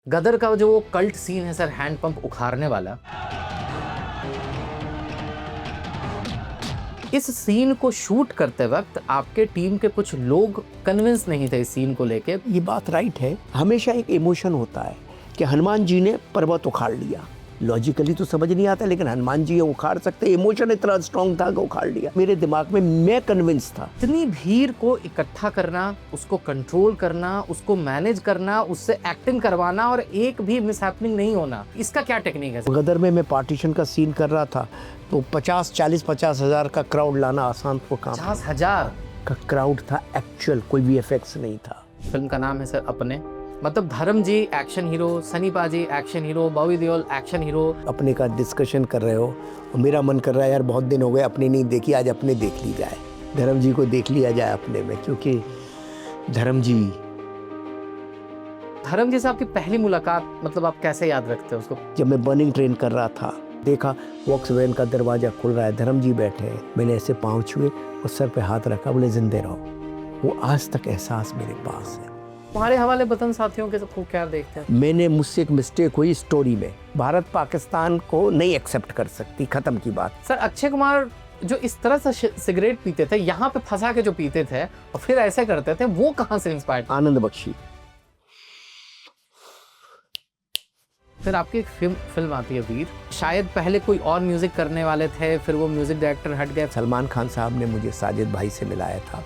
गदर का जो वो कल्ट सीन है सर, हैंड पंप उखाड़ने वाला, इस सीन को शूट करते वक्त आपके टीम के कुछ लोग कन्विंस नहीं थे इस सीन को लेके। ये बात राइट है, हमेशा एक इमोशन होता है कि हनुमान जी ने पर्वत उखाड़ लिया। लॉजिकली तो समझ नहीं आता, लेकिन हनुमान जी ये उखाड़ सकते, इमोशन इतना स्ट्रांग था कि उखाड़ लिया। मेरे दिमाग में मैं कन्विंस था। इतनी भीड़ को इकट्ठा करना, उसको कंट्रोल करना, उसको मैनेज करना, उससे एक्टिंग करवाना और एक भी मिसहैपनिंग नहीं होना, इसका क्या टेक्निक है? गदर में मैं पार्टीशन का सीन कर रहा था तो 50 हज़ार का क्राउड लाना आसान तो काम। 50,000 का क्राउड था एक्चुअल, कोई भी इफेक्ट्स नहीं था। फिल्म का नाम है सर अपने, मतलब धर्म जी एक्शन हीरो, सनी पाजी action hero, Bobby Deol action hero. अपने का डिस्कशन कर रहे हो और मेरा मन कर रहा है यार बहुत दिन हो गए अपने नहीं देखी, आज अपने देख ली जाए, धर्म जी को देख लिया जाए अपने में। क्योंकि धर्म जी से आपकी पहली मुलाकात, मतलब आप कैसे याद रखते हैं उसको? जब मैं बर्निंग ट्रेन कर रहा था, देखा वॉक्सवैन का दरवाजा खुल रहा है, धर्म जी बैठे हैं, मैंने ऐसे पाँव छुए और सर पे हाथ रखा, बोले जिंदे रहो। वो आज तक एहसास मेरे पास है। तुम्हारे हवाले वतन साथियों के सबको क्या देखते हैं? मैंने मुझसे एक मिस्टेक हुई स्टोरी में, भारत पाकिस्तान को नहीं एक्सेप्ट कर सकती, खत्म की बात। सर अक्षय कुमार जो इस तरह से सिगरेट पीते थे, यहाँ पे फंसा के जो पीते थे और फिर ऐसे करते थे, वो कहाँ से इंस्पायर्ड? आनंद बख्शी। फिर आपकी एक फिल्म आती है वीर, शायद पहले कोई और म्यूजिक करने वाले थे, फिर वो म्यूजिक डायरेक्टर हट गए। सलमान खान साहब ने मुझे साजिद भाई से मिलाया था।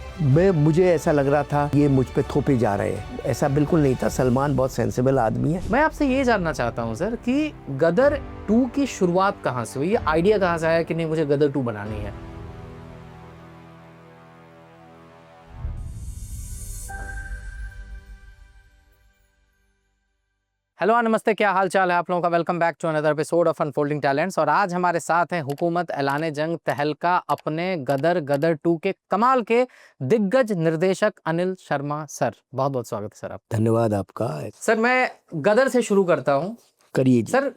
मुझे ऐसा लग रहा था ये मुझ पे थोपे जा रहे हैं, ऐसा बिल्कुल नहीं था। सलमान बहुत सेंसिबल आदमी है। मैं आपसे ये जानना चाहता हूँ सर कि गदर 2 की शुरुआत कहाँ से हुई? ये आइडिया कहाँ से आया कि नहीं मुझे गदर 2 बनानी है? हेलो नमस्ते, क्या हाल चाल है आप लोगों का? Welcome back to another episode of unfolding talents. और आज हमारे साथ हैं हुकूमत ऐलाने जंग तहलका अपने गदर 2 के कमाल के दिग्गज निर्देशक अनिल शर्मा सर। बहुत बहुत स्वागत है सर आप। धन्यवाद आपका। सर मैं गदर से शुरू करता हूँ। करिए जी। सर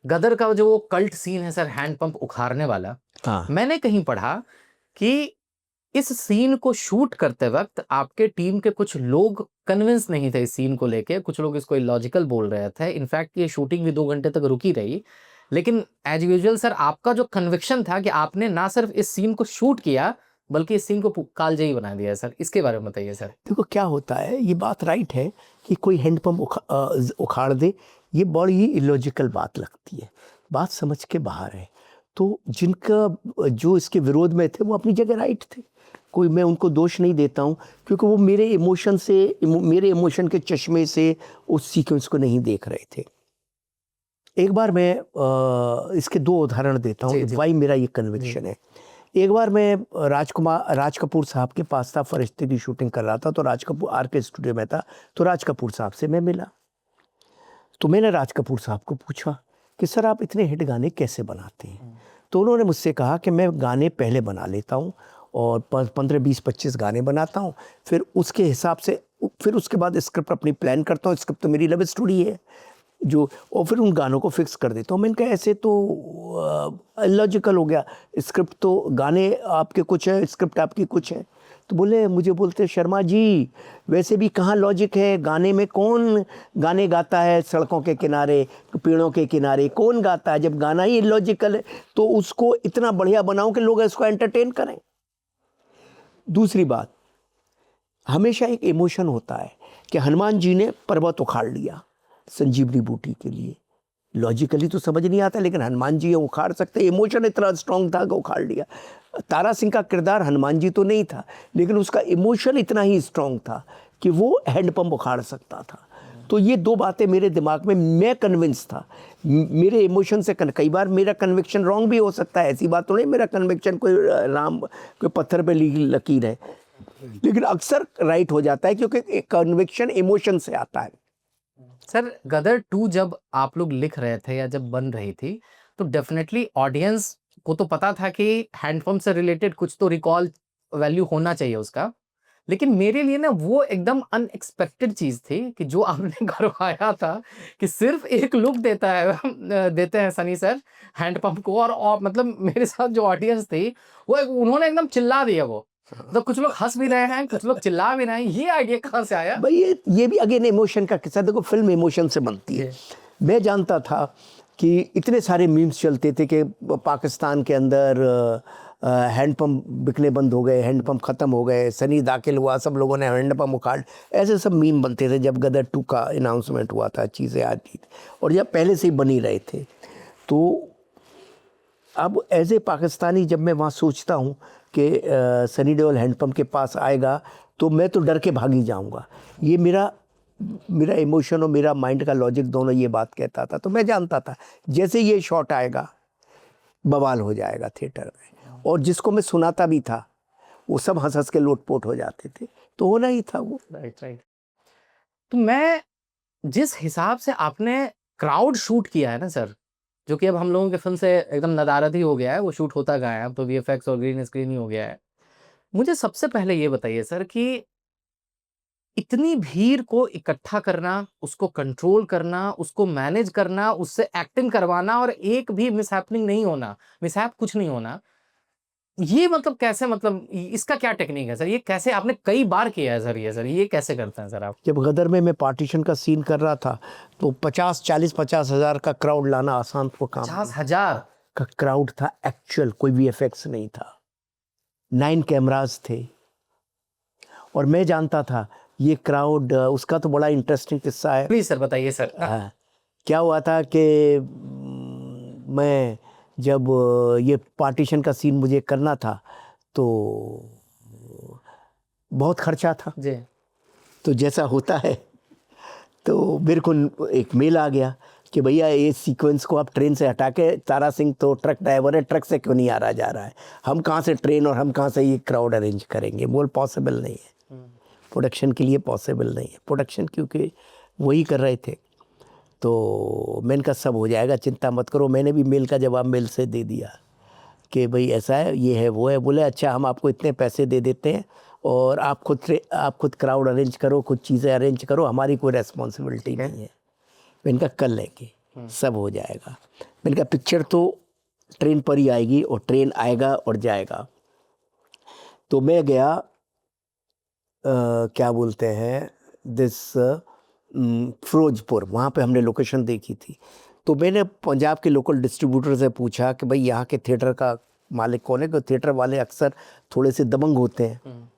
गदर का जो वो कल्ट सीन है सर, हैंड पंप उखाड़ने वाला, हाँ। मैंने कहीं पढ़ा कि इस सीन को शूट करते वक्त आपके टीम के कुछ लोग कन्विंस नहीं थे इस सीन को लेके, कुछ लोग इसको इलॉजिकल बोल रहे थे। इनफैक्ट ये शूटिंग भी 2 घंटे तक रुकी रही, लेकिन एज यूजुअल सर आपका जो कन्विक्शन था कि आपने ना सिर्फ इस सीन को शूट किया बल्कि इस सीन को कालजयी बना दिया सर, इसके बारे में बताइए सर। देखो क्या होता है, ये बात राइट है कि कोई हैंडपम्प उखाड़ दे, ये बड़ी ही इलॉजिकल बात लगती है, बात समझ के बाहर है। तो जिनका जो इसके विरोध में थे वो अपनी जगह राइट थे, कोई मैं उनको दोष नहीं देता हूँ, क्योंकि वो मेरे इमोशन के चश्मे से उस सीक्वेंस को नहीं देख रहे थे। एक बार मैं इसके 2 उदाहरण देता हूँ वाई मेरा ये कन्विक्शन है। एक बार मैं राज कपूर साहब के पास था, फरिश्ते की शूटिंग कर रहा था, तो राज कपूर RK स्टूडियो में था, तो राज कपूर साहब से मैं मिला। तो मैंने राज कपूर साहब को पूछा कि सर आप इतने हिट गाने कैसे बनाते हैं? तो उन्होंने मुझसे कहा कि मैं गाने पहले बना लेता हूँ और 15, 20, 25 गाने बनाता हूँ, फिर उसके हिसाब से फिर उसके बाद स्क्रिप्ट अपनी प्लान करता हूँ। स्क्रिप्ट तो मेरी लव स्टोरी है जो, और फिर उन गानों को फिक्स कर देता हूँ। मैंने कहा ऐसे तो लॉजिकल हो गया, स्क्रिप्ट तो गाने आपके कुछ है, स्क्रिप्ट आपकी कुछ है। तो बोलते शर्मा जी वैसे भी कहाँ लॉजिक है, गाने में कौन गाने गाता है? सड़कों के किनारे, पेड़ों के किनारे कौन गाता है? जब गाना ही इलॉजिकल है तो उसको इतना बढ़िया बनाओ कि लोग इसको एंटरटेन करें। दूसरी बात, हमेशा एक इमोशन होता है कि हनुमान जी ने पर्वत उखाड़ लिया संजीवनी बूटी के लिए। लॉजिकली तो समझ नहीं आता, लेकिन हनुमान जी ये उखाड़ सकते, इमोशन इतना स्ट्रांग था कि उखाड़ लिया। तारा सिंह का किरदार हनुमान जी तो नहीं था, लेकिन उसका इमोशन इतना ही स्ट्रांग था कि वो हैंडपंप उखाड़ सकता था। तो ये 2 बातें मेरे दिमाग में, मैं कन्विंस था मेरे इमोशन से। कई बार मेरा कन्विक्शन रॉन्ग भी हो सकता है, ऐसी बात तो नहीं मेरा कन्विक्शन कोई पत्थर पे लिखी लकीर है, लेकिन अक्सर राइट हो जाता है क्योंकि कन्विक्शन इमोशन से आता है। सर गदर 2 जब आप लोग लिख रहे थे या जब बन रही थी, तो डेफिनेटली ऑडियंस को तो पता था कि हैंडपंप से रिलेटेड कुछ तो रिकॉल वैल्यू होना चाहिए उसका, लेकिन मेरे लिए ना वो एकदम अनएक्सपेक्टेड चीज़ थी कि जो आपने करवाया था कि सिर्फ एक लुक देते हैं सनी सर हैंडपंप को, और मतलब मेरे साथ जो ऑडियंस थी वो उन्होंने एकदम चिल्ला दिया वो तो कुछ लोग हंस भी रहे हैं, कुछ लोग चिल्ला भी रहे हैं, ये आइडिया कहाँ से आया? भाई ये भी अगेन इमोशन का किस्सा। देखो फिल्म इमोशन से बनती है। मैं जानता था कि इतने सारे मीम्स चलते थे कि पाकिस्तान के अंदर हैंडपम्प बिकने बंद हो गए, हैंडपम्प ख़त्म हो गए, सनी दाखिल हुआ, सब लोगों ने हैंडपम्प उखाड़, ऐसे सब मीम बनते थे जब गदर 2 का अनाउंसमेंट हुआ था, चीज़ें आती थी और जब पहले से ही बनी रहे थे। तो अब एज ए पाकिस्तानी जब मैं वहाँ सोचता हूँ कि सनी देओल हैंडपम्प के पास आएगा तो मैं तो डर के भाग ही जाऊँगा। ये मेरा इमोशन और मेरा माइंड का लॉजिक दोनों ये बात कहता था। तो मैं जानता था जैसे ये शॉट आएगा बवाल हो जाएगा थिएटर में, और जिसको मैं सुनाता भी था वो सब हंस हंस के लोटपोट हो जाते थे। तो होना ही था वो। राइट। तो मैं जिस हिसाब से आपने क्राउड शूट किया है ना सर, जो कि अब हम लोगों के फिल्म से एकदम नदारद ही हो गया है, वो शूट होता गया है, अब तो वीएफएक्स और ग्रीन स्क्रीन ही हो गया है। मुझे सबसे पहले ये बताइए सर कि इतनी भीड़ को इकट्ठा करना, उसको कंट्रोल करना, उसको मैनेज करना, उससे एक्टिंग करवाना और एक भी मिसहैपनिंग नहीं होना, मिसहैप कुछ नहीं होना, ये मतलब कैसे, मतलब इसका क्या टेक्निक है सर? ये कैसे आपने कई बार किया है सर? ये कैसे करते हैं सर आप? जब गदर में मैं पार्टीशन का सीन कर रहा था तो 50 हज़ार का क्राउड लाना आसान तो काम 50,000 का क्राउड था एक्चुअल, कोई वीएफएक्स नहीं था। 9 कैमरास थे और मैं जानता था ये क्राउड। उसका तो बड़ा इंटरेस्टिंग किस्सा है। प्लीज सर बताइए सर। हाँ, क्या हुआ था कि मैं जब ये पार्टीशन का सीन मुझे करना था तो बहुत खर्चा था। जी। तो जैसा होता है तो मेरे को एक मेल आ गया कि भैया ये सीक्वेंस को आप ट्रेन से हटा के, तारा सिंह तो ट्रक ड्राइवर है, ट्रक से क्यों नहीं आ रहा जा रहा है, हम कहाँ से ट्रेन और हम कहाँ से ये क्राउड अरेंज करेंगे। बोल पॉसिबल नहीं है, प्रोडक्शन के लिए पॉसिबल नहीं है। प्रोडक्शन क्योंकि वही कर रहे थे। तो मैंने कहा सब हो जाएगा, चिंता मत करो। मैंने भी मेल का जवाब मेल से दे दिया कि भाई ऐसा है, ये है, वो है। बोले अच्छा हम आपको इतने पैसे दे देते हैं और आप खुद क्राउड अरेंज करो, कुछ चीज़ें अरेंज करो, हमारी कोई रेस्पॉन्सिबिलिटी नहीं है। मैंने कहा कर लेंगे, सब हो जाएगा। मैंने कहा पिक्चर तो ट्रेन पर ही आएगी और ट्रेन आएगा और जाएगा। तो मैं गया क्या बोलते हैं फिरोजपुर, वहाँ पे हमने लोकेशन देखी थी। तो मैंने पंजाब के लोकल डिस्ट्रीब्यूटर से पूछा कि भाई यहाँ के थिएटर का मालिक कौन है, क्योंकि थिएटर वाले अक्सर थोड़े से दबंग होते हैं।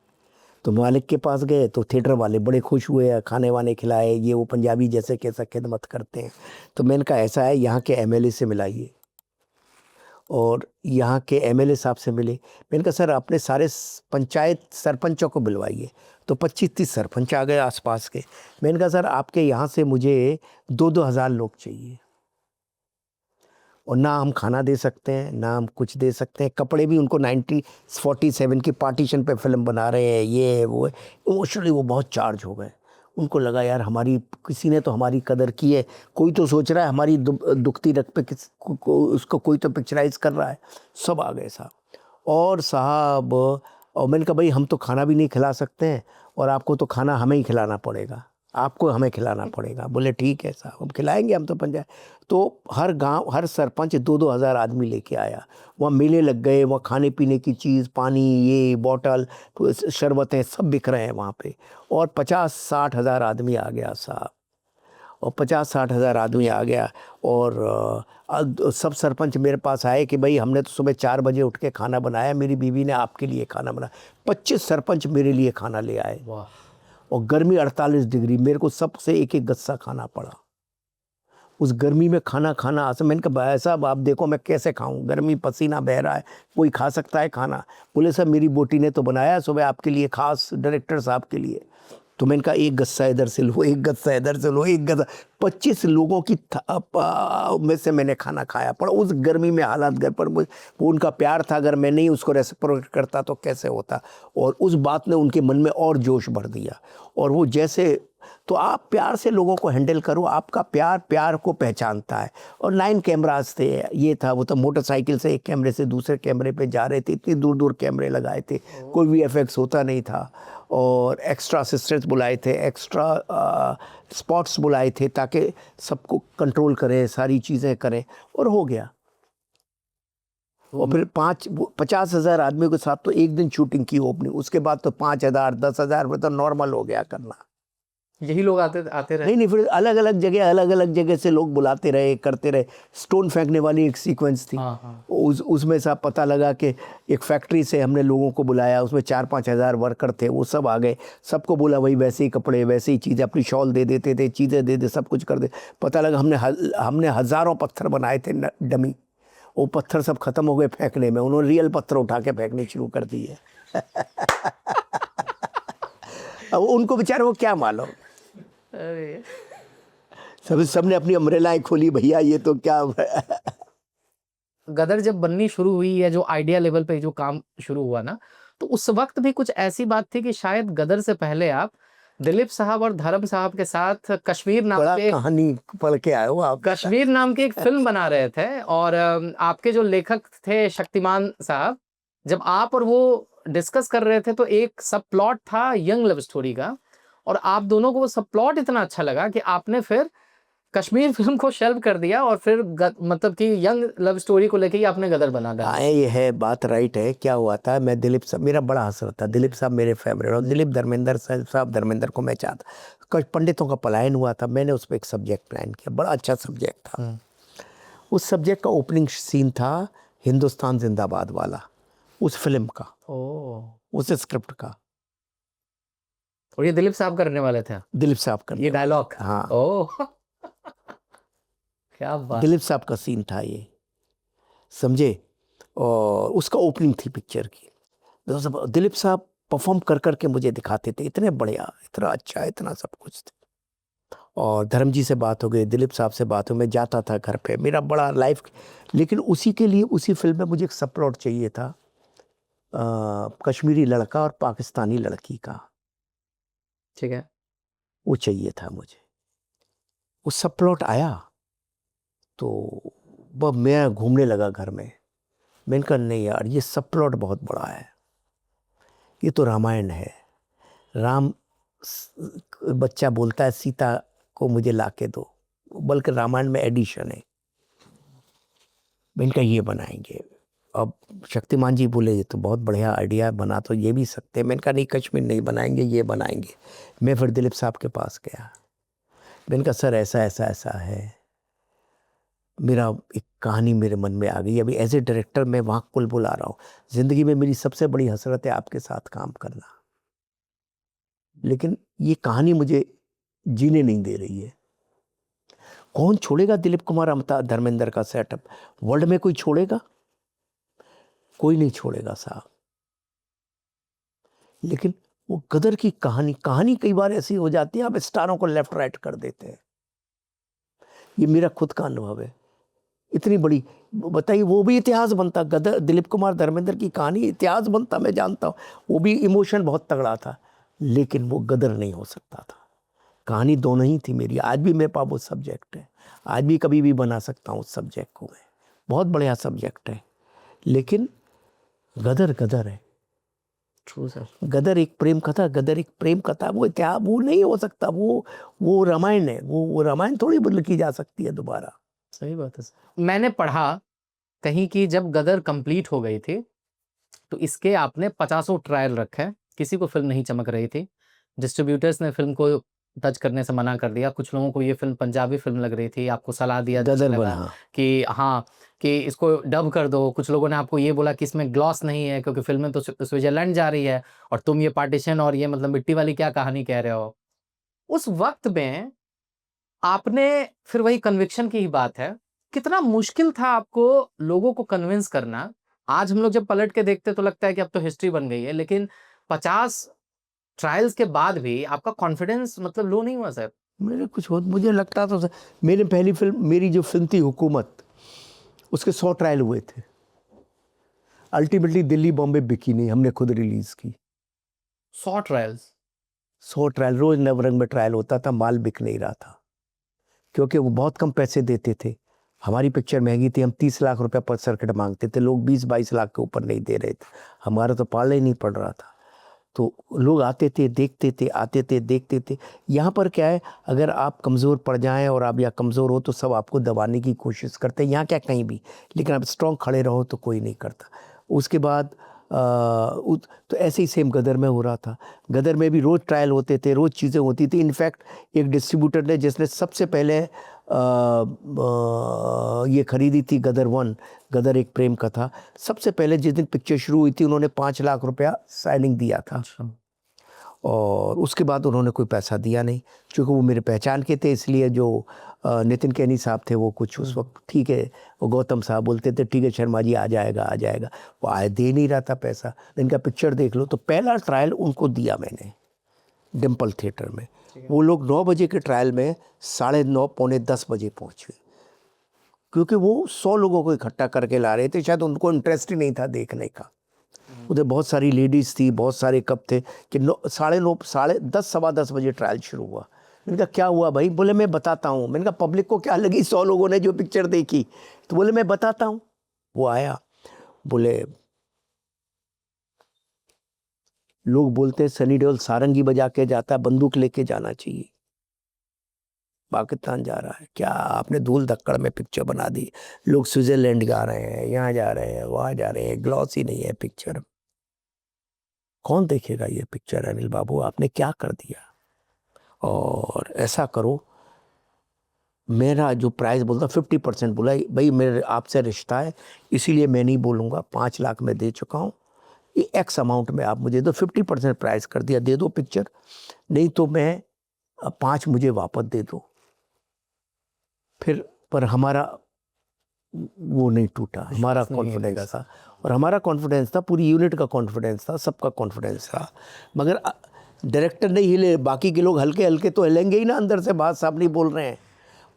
तो मालिक के पास गए तो थिएटर वाले बड़े खुश हुए, खाने वाने खिलाए, ये वो पंजाबी जैसे कैसा खिदमत करते हैं। तो मैंने कहा ऐसा है, यहाँ के एमएलए से मिलाइए। और यहाँ के एमएलए साहब से मिले। मैंने कहा सर अपने सारे पंचायत सरपंचों को बुलवाइए। तो 25-30 सरपंच आ गए आसपास के। मैंने कहा सर आपके यहाँ से मुझे 2-2 हज़ार लोग चाहिए, और ना हम खाना दे सकते हैं ना हम कुछ दे सकते हैं। कपड़े भी उनको 1947 की पार्टीशन पे फिल्म बना रहे हैं, ये है वो है। इमोशनली वो बहुत चार्ज हो गए। उनको लगा यार हमारी किसी ने तो हमारी कदर की है, कोई तो सोच रहा है हमारी दुखती रख पे उसको कोई तो पिक्चराइज कर रहा है। सब आ गए साहब। और साहब और मैंने कहा भाई हम तो खाना भी नहीं खिला सकते हैं और आपको तो खाना हमें ही खिलाना पड़ेगा, आपको हमें खिलाना पड़ेगा। बोले ठीक है साहब हम खिलाएंगे, हम तो पंचायत। तो हर गांव हर सरपंच 2-2 हज़ार आदमी लेके आया। वहाँ मेले लग गए, वहाँ खाने पीने की चीज़, पानी, ये बॉटल, शरबतें सब बिक रहे हैं वहाँ पे। और 50-60 हज़ार आदमी आ गया साहब। और 50-60 हज़ार आदमी आ गया। और सब सरपंच मेरे पास आए कि भाई हमने तो सुबह 4 बजे उठ के खाना बनाया, मेरी बीवी ने आपके लिए खाना बनाया। 25 सरपंच मेरे लिए खाना ले आए। वाह। और गर्मी 48 डिग्री, मेरे को सबसे एक एक गस्सा खाना पड़ा। उस गर्मी में खाना खाना आसान। मैंने कहा भाई साहब आप देखो मैं कैसे खाऊं, गर्मी पसीना बह रहा है, कोई खा सकता है खाना? बोले साहब मेरी बोटी ने तो बनाया सुबह आपके लिए, खास डायरेक्टर साहब के लिए। तो मैंने कहा एक गस्सा इधर से लो, एक गस्सा इधर से लो, एक गस्सा। 25 लोगों की में से मैंने खाना खाया। पर उस गर्मी में हालात घर पर वो उनका प्यार था, अगर मैं नहीं उसको रेस्पेक्ट करता तो कैसे होता। और उस बात ने उनके मन में और जोश भर दिया। और वो जैसे, तो आप प्यार से लोगों को हैंडल करो, आपका प्यार प्यार को पहचानता है। और 9 कैमरास थे, ये था वो। तो मोटरसाइकिल से एक कैमरे से दूसरे कैमरे पे जा रहे थे, इतनी दूर दूर कैमरे लगाए थे, कोई वीएफएक्स होता नहीं था। और एक्स्ट्रा असिस्टेंट्स बुलाए थे, एक्स्ट्रा स्पॉट्स बुलाए थे ताकि सबको कंट्रोल करें, सारी चीज़ें करें। और हो गया। और फिर 50,000 आदमियों के साथ तो एक दिन शूटिंग की ओपनिंग, उसके बाद तो 5,000 10,000 में तो नॉर्मल हो गया करना। यही लोग आते आते रहे। नहीं, फिर अलग अलग जगह से लोग बुलाते रहे, करते रहे। स्टोन फेंकने वाली एक सीक्वेंस थी। हाँ। उसमें से पता लगा कि एक फैक्ट्री से हमने लोगों को बुलाया, उसमें 4-5 हज़ार वर्कर थे, वो सब आ गए, सबको बोला वही वैसे ही कपड़े, वैसे ही चीज़ें, अपनी शॉल दे देते थे, चीज़ें दे सब कुछ कर दे। पता लगा हमने हज़ारों पत्थर बनाए थे डमी, वो पत्थर सब खत्म हो गए फेंकने में, उन्होंने रियल पत्थर उठा के फेंकने शुरू कर दिए। अब उनको बेचारे वो क्या मालूम, अरे सबने अपनी अम्ब्रेलाएं खोली, भैया ये तो क्या। गदर जब बननी शुरू हुई है, जो आइडिया लेवल पे जो काम शुरू हुआ ना, तो उस वक्त भी कुछ ऐसी बात थी कि शायद गदर से पहले आप दिलीप साहब और धर्म साहब के साथ कश्मीर नाम बड़ा के कहानी पढ़ के आए हो आप। कश्मीर नाम की एक फिल्म बना रहे थे, और आपके जो लेखक थे शक्तिमान साहब, जब आप और वो डिस्कस कर रहे थे तो एक सब प्लॉट था यंग लव स्टोरी का, और आप दोनों को वो सब प्लॉट इतना अच्छा लगा कि आपने फिर कश्मीर फिल्म को शेल्व कर दिया और फिर मतलब कि यंग लव स्टोरी को लेके ही आपने गदर बना डाला। हाँ, ये है बात, राइट है। क्या हुआ था, मैं दिलीप साहब, मेरा बड़ा हसरत था, दिलीप साहब मेरे फेवरेट, और दिलीप धर्मेंद्र साहब, धर्मेंद्र को मैं चाहता। कुछ पंडितों का पलायन हुआ था, मैंने उस पर एक सब्जेक्ट प्लान किया, बड़ा अच्छा सब्जेक्ट था। उस सब्जेक्ट का ओपनिंग सीन था हिंदुस्तान जिंदाबाद वाला, उस फिल्म का, उस स्क्रिप्ट का। और ये दिलीप साहब करने वाले थे? दिलीप साहब का ये डायलॉग? हाँ, ओह क्या बात। दिलीप साहब का सीन था ये, समझे। और उसका ओपनिंग थी पिक्चर की। दिलीप साहब परफॉर्म कर करके मुझे दिखाते थे, इतने बढ़िया, इतना अच्छा, इतना सब कुछ थे। और धर्म जी से बात हो गई, दिलीप साहब से बात हो, मैं जाता था घर पे, मेरा बड़ा लाइफ। लेकिन उसी के लिए, उसी फिल्म में मुझे एक सब प्लॉट चाहिए था, कश्मीरी लड़का और पाकिस्तानी लड़की का। ठीक है। वो चाहिए था मुझे। वो सब प्लॉट आया तो बस मैं घूमने लगा घर में। मैंने कहा नहीं यार, ये सब प्लॉट बहुत बड़ा है, ये तो रामायण है। राम बच्चा बोलता है सीता को मुझे ला के दो, बल्कि रामायण में एडिशन है। मैंने कहा ये बनाएंगे। अब शक्तिमान जी बोले ये तो बहुत बढ़िया आइडिया है, बना तो ये भी सकते हैं। मैंने कहा नहीं, कश्मीर नहीं बनाएंगे, ये बनाएंगे। मैं फिर दिलीप साहब के पास गया, मैंने कहा सर ऐसा ऐसा ऐसा है, मेरा एक कहानी मेरे मन में आ गई। अभी एज ए डायरेक्टर मैं वहाँ कुल बुला रहा हूँ। ज़िंदगी में मेरी सबसे बड़ी हसरत है आपके साथ काम करना, लेकिन ये कहानी मुझे जीने नहीं दे रही है। कौन छोड़ेगा दिलीप कुमार अमिताभ धर्मेंद्र का सेटअप? वर्ल्ड में कोई छोड़ेगा? कोई नहीं छोड़ेगा साहब। लेकिन वो गदर की कहानी कई बार ऐसी हो जाती है, आप स्टारों को लेफ्ट राइट कर देते हैं। ये मेरा खुद का अनुभव है। इतनी बड़ी, बताइए, वो भी इतिहास बनता, गदर दिलीप कुमार धर्मेंद्र की कहानी इतिहास बनता, मैं जानता हूँ। वो भी इमोशन बहुत तगड़ा था, लेकिन वो गदर नहीं हो सकता था। कहानी दोनों ही थी मेरी। आज भी मेरे पास वो सब्जेक्ट है, आज भी कभी भी बना सकता हूँ उस सब्जेक्ट को मैं। बहुत बढ़िया सब्जेक्ट है, लेकिन गदर गदर है। True sir. गदर एक प्रेम कथा, गदर एक प्रेम कथा, वो इतिहास वो नहीं हो सकता। वो रामायण है, वो रामायण थोड़ी बदल की जा सकती है दोबारा। सही बात है सर। मैंने पढ़ा कहीं कि जब गदर कंप्लीट हो गई थी तो इसके आपने 50 ट्रायल रखे, किसी को फिल्म नहीं चमक रही थी, डिस्ट्रीब्यूटर्स ने फिल्म को टच करने से मना कर दिया, कुछ लोगों को ये फिल्म पंजाबी फिल्म लग रही थी, आपको सलाह दिया गदर लगा बना कि हाँ कि इसको डब कर दो, कुछ लोगों ने आपको ये बोला कि इसमें ग्लॉस नहीं है क्योंकि फिल्म तो स्विट्जरलैंड जा रही है और तुम ये पार्टीशन और ये मतलब मिट्टी वाली क्या कहानी कह रहे हो। उस वक्त में आपने, फिर वही कन्विक्शन की ही बात है, कितना मुश्किल था आपको लोगों को कन्विंस करना। आज हम लोग जब पलट के देखते तो लगता है कि अब तो हिस्ट्री बन गई है, लेकिन 50 ट्रायल्स के बाद भी आपका कॉन्फिडेंस मतलब लो नहीं हुआ सर? मुझे लगता था मेरी पहली फिल्म, मेरी जो फिल्म थी हुकूमत, उसके 100 ट्रायल हुए थे। अल्टीमेटली दिल्ली बॉम्बे बिकी नहीं, हमने खुद रिलीज की। 100 ट्रायल्स? 100 ट्रायल, रोज नवरंग में ट्रायल होता था, माल बिक नहीं रहा था क्योंकि वो बहुत कम पैसे देते थे। हमारी पिक्चर महंगी थी, हम 30 लाख रुपए पर सर्किट मांगते थे, लोग 20-22 लाख के ऊपर नहीं दे रहे थे, हमारा तो पाला ही नहीं पड़ रहा था। तो लोग आते थे, देखते थे, आते थे, देखते थे। यहाँ पर क्या है, अगर आप कमज़ोर पड़ जाएं और आप या कमज़ोर हो तो सब आपको दबाने की कोशिश करते हैं, यहाँ क्या कहीं भी। लेकिन आप स्ट्रॉन्ग खड़े रहो तो कोई नहीं करता। उसके बाद तो ऐसे ही सेम गदर में हो रहा था। गदर में भी रोज़ ट्रायल होते थे, रोज़ चीज़ें होती थी। इनफैक्ट एक डिस्ट्रीब्यूटर ने जिसने सबसे पहले ये खरीदी थी गदर 1, गदर एक प्रेम कथा, सबसे पहले जिस दिन पिक्चर शुरू हुई थी उन्होंने 5 लाख रुपया साइनिंग दिया था। अच्छा। और उसके बाद उन्होंने कोई पैसा दिया नहीं, क्योंकि वो मेरे पहचान के थे। इसलिए जो नितिन कैनी साहब थे वो कुछ उस वक्त ठीक है, वो गौतम साहब बोलते थे ठीक है शर्मा जी आ जाएगा आ जाएगा, वो आए दे नहीं रहा था पैसा। इनका पिक्चर देख लो, तो पहला ट्रायल उनको दिया मैंने डिम्पल थिएटर में। वो लोग 9 बजे के ट्रायल में 9:30 पौने 10 बजे पहुँचे, क्योंकि वो 100 लोगों को इकट्ठा करके ला रहे थे। शायद उनको इंटरेस्ट ही नहीं था देखने का। उधर बहुत सारी लेडीज़ थी, बहुत सारे कप थे कि 9:30 10:30 सवा 10 बजे ट्रायल शुरू हुआ। मैंने कहा क्या हुआ भाई? बोले मैं बताता हूँ। मैंने कहा पब्लिक को क्या लगी 100 लोगों ने जो पिक्चर देखी? तो बोले मैं बताता हूँ। वो आया, बोले लोग बोलते हैं सनी देओल सारंगी बजा के जाता है, बंदूक लेके जाना चाहिए। पाकिस्तान जा रहा है क्या? आपने धूल धक्कड़ में पिक्चर बना दी। लोग स्विट्जरलैंड जा रहे हैं, यहाँ जा रहे हैं, वहाँ जा रहे हैं, ग्लॉस ही नहीं है पिक्चर। कौन देखेगा ये पिक्चर? अनिल बाबू आपने क्या कर दिया? और ऐसा करो, मेरा जो प्राइस बोलता 50% बोला भाई मेरे आपसे रिश्ता है इसीलिए मैं नहीं बोलूँगा, 5 लाख में दे चुका हूँ, ये एक्स अमाउंट में आप मुझे दो। 50% प्राइस कर दिया, दे दो पिक्चर, नहीं तो मैं 5 मुझे वापस दे दो। फिर पर हमारा वो नहीं टूटा, हमारा कॉन्फिडेंस था। और हमारा कॉन्फिडेंस था, पूरी यूनिट का कॉन्फिडेंस था, सबका कॉन्फिडेंस था। मगर डायरेक्टर नहीं हिले, बाकी के लोग हल्के हल्के तो हिलेंगे ही ना, अंदर से बात साहब नहीं बोल रहे हैं।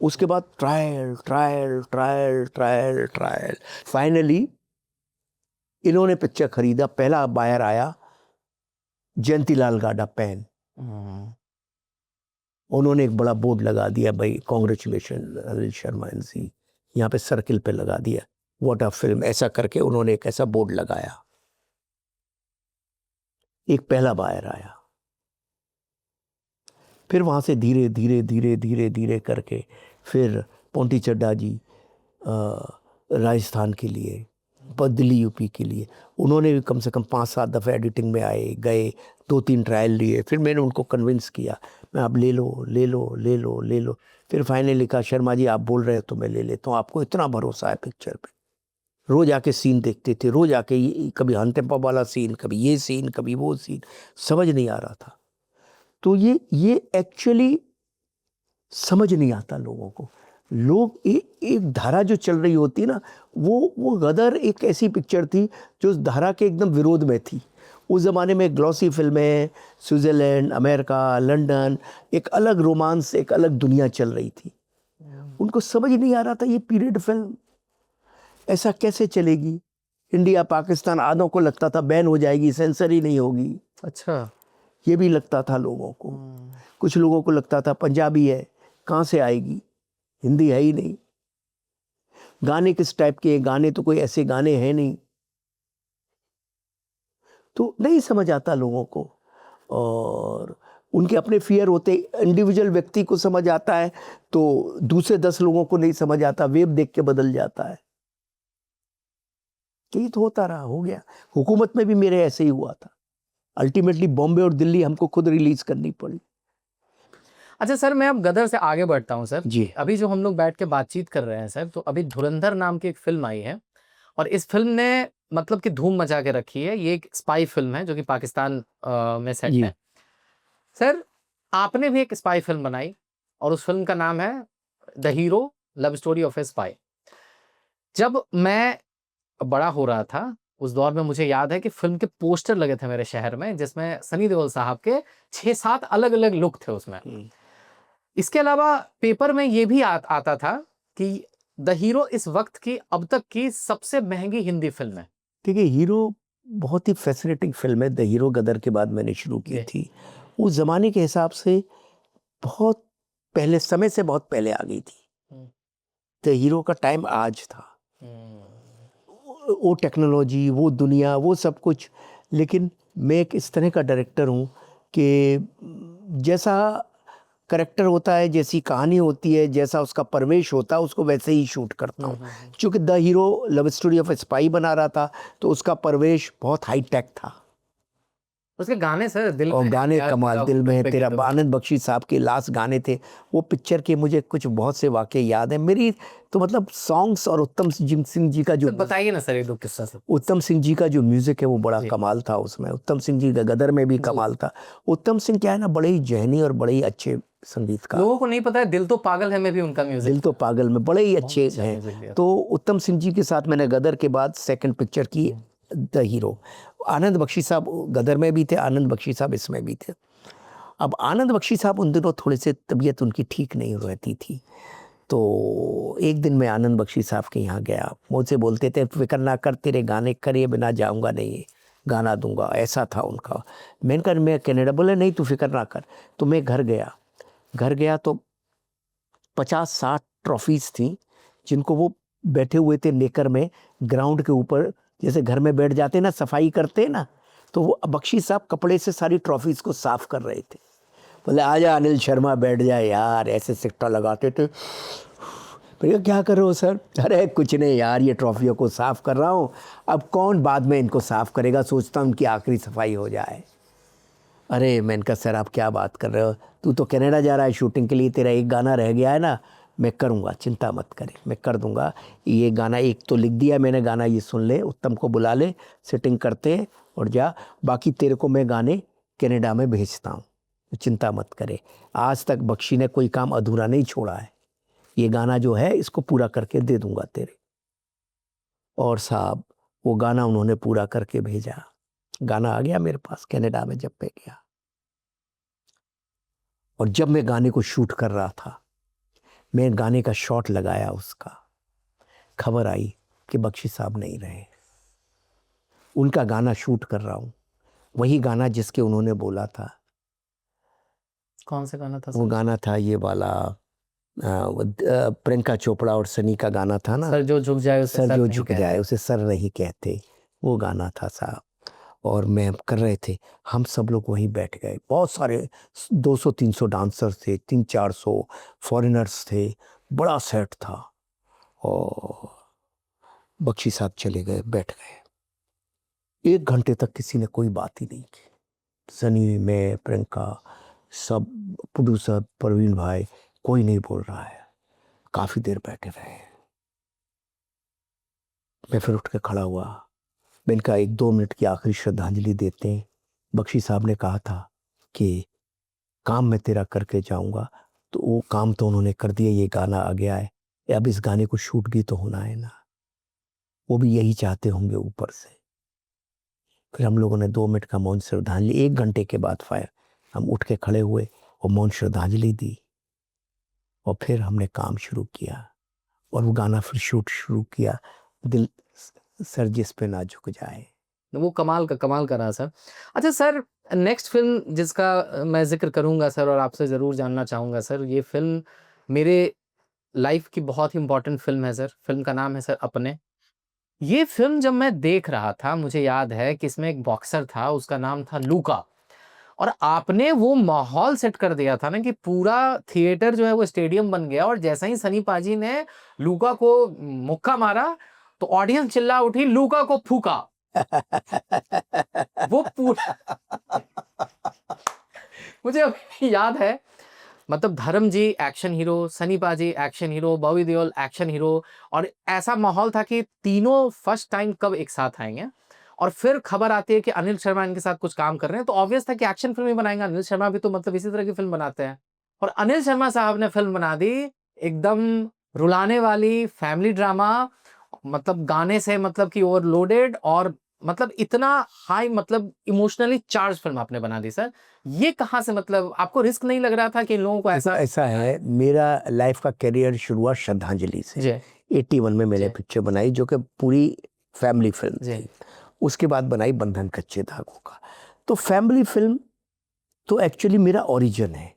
उसके बाद trial trial trial trial trial, finally इन्होंने पिक्चर खरीदा। पहला बायर आया जयंतीलाल गाडा पैन, उन्होंने एक बड़ा बोर्ड लगा दिया, भाई कॉन्ग्रेचुलेशन अनिल शर्मा एनसी, यहाँ पे सर्किल पे लगा दिया, व्हाट अ फिल्म, ऐसा करके उन्होंने एक ऐसा बोर्ड लगाया। एक पहला बायर आया, फिर वहाँ से धीरे धीरे धीरे धीरे धीरे करके फिर पोंटी चड्डा जी राजस्थान के लिए, दिल्ली यूपी के लिए, उन्होंने भी कम से कम 5-7 दफ़े एडिटिंग में आए गए, 2-3 ट्रायल लिए। फिर मैंने उनको कन्विंस किया, मैं आप ले लो ले लो ले लो ले लो। फिर फाइनली कहा शर्मा जी आप बोल रहे हो तो मैं ले लेता हूँ, आपको इतना भरोसा है पिक्चर पे। रोज़ आके सीन देखते थे, रोज़ आके कभी हंटेपा वाला सीन, कभी ये सीन, कभी वो सीन, समझ नहीं आ रहा था। तो ये एक्चुअली समझ नहीं आता लोगों को। लोग एक धारा जो चल रही होती है ना, वो गदर एक ऐसी पिक्चर थी जो उस धारा के एकदम विरोध में थी। उस ज़माने में ग्लॉसी फिल्में, स्विट्ज़रलैंड, अमेरिका, लंदन, एक अलग रोमांस, एक अलग दुनिया चल रही थी। उनको समझ नहीं आ रहा था ये पीरियड फिल्म ऐसा कैसे चलेगी। इंडिया पाकिस्तान आधों को लगता था बैन हो जाएगी, सेंसर ही नहीं होगी। अच्छा, ये भी लगता था लोगों को। कुछ लोगों को लगता था पंजाबी है, कहाँ से आएगी, हिंदी है ही नहीं। गाने किस टाइप के, गाने तो कोई ऐसे गाने हैं नहीं, तो नहीं समझ आता लोगों को। और उनके अपने फियर होते, इंडिविजुअल व्यक्ति को समझ आता है तो दूसरे 10 लोगों को नहीं समझ आता, वेब देख के बदल जाता है। यही तो होता रहा, हो गया। हुकूमत में भी मेरे ऐसे ही हुआ था। अल्टीमेटली बॉम्बे और दिल्ली हमको खुद रिलीज करनी पड़ी। अच्छा सर, मैं अब गदर से आगे बढ़ता हूँ सर जी। अभी जो हम लोग बैठ के बातचीत कर रहे हैं सर, तो अभी धुरंधर नाम की एक फिल्म आई है और इस फिल्म ने मतलब कि धूम मचा के रखी है। ये एक स्पाई फिल्म है जो कि पाकिस्तान में सेट जी। है। सर आपने भी एक स्पाई फिल्म बनाई और उस फिल्म का नाम है the hero love story of A spy. जब मैं बड़ा हो रहा था उस दौर में मुझे याद है कि फिल्म के पोस्टर लगे थे मेरे शहर में जिसमें सनी देओल साहब के 6-7 अलग अलग लुक थे उसमें। इसके अलावा पेपर में ये भी आता था कि द हीरो इस वक्त की अब तक की सबसे महंगी हिंदी फिल्म है। देखिए हीरो बहुत ही फैसिनेटिंग फिल्म है। द हीरो गदर के बाद मैंने शुरू की थी। उस ज़माने के हिसाब से बहुत पहले, समय से बहुत पहले आ गई थी। द हीरो का टाइम आज था, वो टेक्नोलॉजी, वो दुनिया, वो सब कुछ। लेकिन मैं एक इस तरह का डायरेक्टर हूँ कि जैसा करेक्टर होता है, जैसी कहानी होती है, जैसा उसका परवेश होता है, उसको वैसे ही शूट करता हूँ। चूँकि the hero love story of A spy बना रहा था, तो उसका परवेश बहुत हाई टेक था उसके गाने सर दिल और में है, गाने प्यार कमाल। तेरा दिल में है पे तेरा, गीतों। आनंद बख्शी साहब के लास्ट गाने थे वो पिक्चर के, मुझे कुछ बहुत से वाक़े याद हैं मेरी। तो मतलब सॉन्ग्स और उत्तम सिंह जी का जो सर बताइए ना सर एक दो किस्सा सब। उत्तम सिंह जी का जो म्यूज़िक है वो बड़ा जी कमाल था उसमें। उत्तम सिंह जी का गदर में भी जी। कमाल था। उत्तम सिंह क्या है ना, बड़े ही ज़हनी और बड़े ही अच्छे संगीतकार। लोगों को नहीं पता है दिल तो पागल है में भी उनका म्यूजिक दिल तो पागल में बड़े ही बहुत अच्छे अच्छा हैं। म्यूजिक दिया था। तो उत्तम सिंह जी के साथ मैंने गदर के बाद सेकंड पिक्चर की द हीरो। आनंद बख्शी साहब गदर में भी थे, आनंद बख्शी साहब इसमें भी थे। अब आनंद बख्शी साहब उन दिनों थोड़े से तबीयत उनकी ठीक नहीं रहती थी। तो एक दिन मैं आनंद बख्शी साहब के यहाँ गया, मुझसे बोलते थे फिक्र ना कर, तेरे गाने करे बिना जाऊँगा नहीं, गाना दूंगा, ऐसा था उनका। मैंने कहा मैं कनाडा, बोले नहीं तू फिक्र ना कर। तो मैं घर गया तो 50-60 ट्रॉफीज़ थी जिनको वो बैठे हुए थे नेकर में ग्राउंड के ऊपर, जैसे घर में बैठ जाते ना सफाई करते ना, तो वो बख्शी साहब कपड़े से सारी ट्रॉफीज़ को साफ कर रहे थे। बोले आजा अनिल शर्मा बैठ जाए यार, ऐसे सिक्का लगाते थे। भैया क्या कर रहे हो सर? अरे कुछ नहीं यार, ये ट्रॉफियों को साफ कर रहा हूँ, अब कौन बाद में इनको साफ करेगा, सोचता हूँ उनकी आखिरी सफाई हो जाए। अरे मैंने कहा सर आप क्या बात कर रहे हो, तू तो कनाडा जा रहा है शूटिंग के लिए, तेरा एक गाना रह गया है ना, मैं करूँगा, चिंता मत करें, मैं कर दूँगा। ये गाना एक तो लिख दिया मैंने, गाना ये सुन ले, उत्तम को बुला ले, सेटिंग करते और जा, बाकी तेरे को मैं गाने कनाडा में भेजता हूँ, चिंता मत करे। आज तक बख्शी ने कोई काम अधूरा नहीं छोड़ा है, ये गाना जो है इसको पूरा करके दे दूँगा तेरे। और साहब वो गाना उन्होंने पूरा करके भेजा, गाना आ गया मेरे पास कनाडा में जब मैं गया। और जब मैं गाने को शूट कर रहा था, मैं गाने का शॉट लगाया उसका, खबर आई कि बख्शी साहब नहीं रहे। उनका गाना शूट कर रहा हूँ, वही गाना जिसके उन्होंने बोला था। कौन सा गाना था वो सर? गाना था ये वाला प्रियंका चोपड़ा और सनी का गाना था ना, सर जो झुक जाए उसे सर सर जो नहीं झुक जाए कहते। उसे सर नहीं कहते, वो गाना था साहब। और मैं कर रहे थे, हम सब लोग वहीं बैठ गए, बहुत सारे 200-300 डांसर्स थे, 300-400 फॉरेनर्स थे, बड़ा सेट था। और बख्शी साहब चले गए, बैठ गए। 1 घंटे तक किसी ने कोई बात ही नहीं की, सनी, मैं, प्रियंका, सब, प्रोड्यूसर परवीन भाई, कोई नहीं बोल रहा है। काफ़ी देर बैठे रहे, मैं फिर उठ के खड़ा हुआ। मैंने कहा 1-2 मिनट की आखिरी श्रद्धांजलि देते हैं। बख्शी साहब ने कहा था कि काम मैं तेरा करके जाऊंगा, तो वो काम तो उन्होंने कर दिया, ये गाना आ गया है, अब इस गाने को शूट भी तो होना है ना, वो भी यही चाहते होंगे ऊपर से। फिर हम लोगों ने 2 मिनट का मौन श्रद्धांजलि, 1 घंटे के बाद फायर हम उठ के खड़े हुए और मौन श्रद्धांजलि दी, और फिर हमने काम शुरू किया और वो गाना फिर शूट शुरू किया, दिल सर जिस पे ना झुक जाए। वो कमाल का रहा सर। अच्छा सर, नेक्स्ट फिल्म जिसका मैं जिक्र करूंगा सर और आपसे ज़रूर जानना चाहूँगा सर, ये फिल्म मेरे लाइफ की बहुत ही इम्पोर्टेंट फिल्म है सर। फिल्म का नाम है सर अपने। ये फिल्म जब मैं देख रहा था, मुझे याद है कि इसमें एक बॉक्सर था, उसका नाम था लूका, और आपने वो माहौल सेट कर दिया था ना कि पूरा थिएटर जो है वो स्टेडियम बन गया, और जैसा ही सनी पाजी ने लूका को मुक्का मारा तो ऑडियंस चिल्ला उठी, लूका को फूका। वो पूरा मुझे अभी याद है, मतलब धर्म जी एक्शन हीरो, सनी पाजी action hero, Bobby Deol action hero, और ऐसा माहौल था कि तीनों फर्स्ट टाइम कब एक साथ आएंगे। और फिर खबर आती है कि अनिल शर्मा इनके साथ कुछ काम कर रहे हैं, तो ऑब्वियस था कि एक्शन फिल्म ही बनाएंगे। अनिल शर्मा भी तो मतलब इसी तरह की फिल्म बनाते हैं, और अनिल शर्मा साहब ने फिल्म बना दी एकदम रुलाने वाली फैमिली ड्रामा, मतलब गाने से मतलब कि ओवरलोडेड, और मतलब इतना हाई, मतलब इमोशनली चार्ज फिल्म आपने बना दी सर। ये कहाँ से, मतलब आपको रिस्क नहीं लग रहा था कि इन लोगों को ऐसा? ऐसा है, मेरा लाइफ का करियर शुरू हुआ श्रद्धांजलि से। जी 81 में मैंने जी पिक्चर बनाई जो कि पूरी फैमिली फिल्म जी थी। उसके बाद बनाई बंधन कच्चे धागों का। तो फैमिली फिल्म तो एक्चुअली मेरा ओरिजिन है,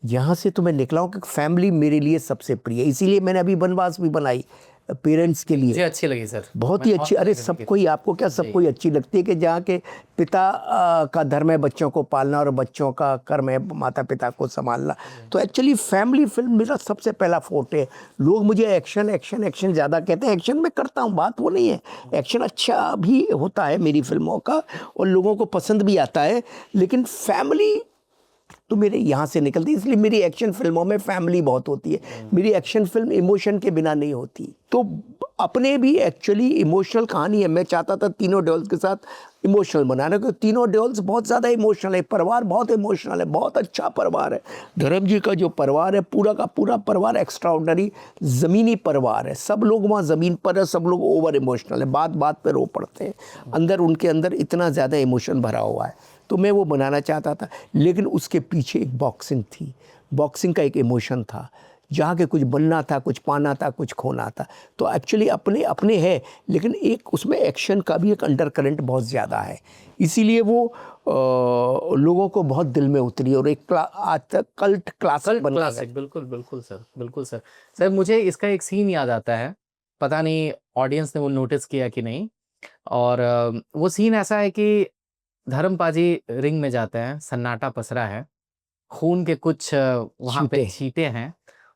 यहाँ से तो मैं निकला हूँ कि फैमिली मेरे लिए सबसे प्रिय है। इसीलिए मैंने अभी वनवास भी बनाई, पेरेंट्स के लिए मुझे अच्छी लगी सर, बहुत ही मैं अच्छी। बहुत अरे अच्छी फिल्म सबको ही, आपको क्या, सबको ही अच्छी लगती है कि जहाँ के पिता का धर्म है बच्चों को पालना और बच्चों का कर्म है माता पिता को संभालना। तो एक्चुअली फैमिली फिल्म मेरा सबसे पहला फोर्टे है। लोग मुझे एक्शन एक्शन एक्शन ज़्यादा कहते हैं, एक्शन में करता हूँ, बात वो नहीं है, एक्शन अच्छा भी होता है मेरी फिल्मों का और लोगों को पसंद भी आता है, लेकिन फैमिली तो मेरे यहाँ से निकलती है, इसलिए मेरी एक्शन फिल्मों में फैमिली बहुत होती है। मेरी एक्शन फिल्म इमोशन के बिना नहीं होती। तो अपने भी एक्चुअली इमोशनल कहानी है। मैं चाहता था तीनों डॉल्स के साथ इमोशनल बनाना, क्योंकि तीनों डॉल्स बहुत ज़्यादा इमोशनल है, परिवार बहुत इमोशनल है, बहुत अच्छा परिवार है। धर्म जी का जो परिवार है, पूरा का पूरा परिवार एक्स्ट्राऑर्डिनरी ज़मीनी परिवार है। सब लोग वहाँ ज़मीन पर है, सब लोग ओवर इमोशनल है, बात बात पर रो पड़ते हैं, अंदर उनके अंदर इतना ज़्यादा इमोशन भरा हुआ है। तो मैं वो बनाना चाहता था, लेकिन उसके पीछे एक बॉक्सिंग थी, बॉक्सिंग का एक इमोशन था, जहाँ के कुछ बनना था, कुछ पाना था, कुछ खोना था। तो एक्चुअली अपने अपने है, लेकिन एक उसमें एक्शन का भी एक अंडर करंट बहुत ज़्यादा है, इसीलिए वो लोगों को बहुत दिल में उतरी और एक आज तक कल्ट क्लासिक बन गया। बिल्कुल बिल्कुल सर, बिल्कुल सर। सर मुझे इसका एक सीन याद आता है, पता नहीं ऑडियंस ने वो नोटिस किया कि नहीं, और वो सीन ऐसा है कि धर्म पाजी रिंग में जाते हैं, सन्नाटा पसरा है, खून के कुछ वहाँ पे छींटे। छींटे हैं,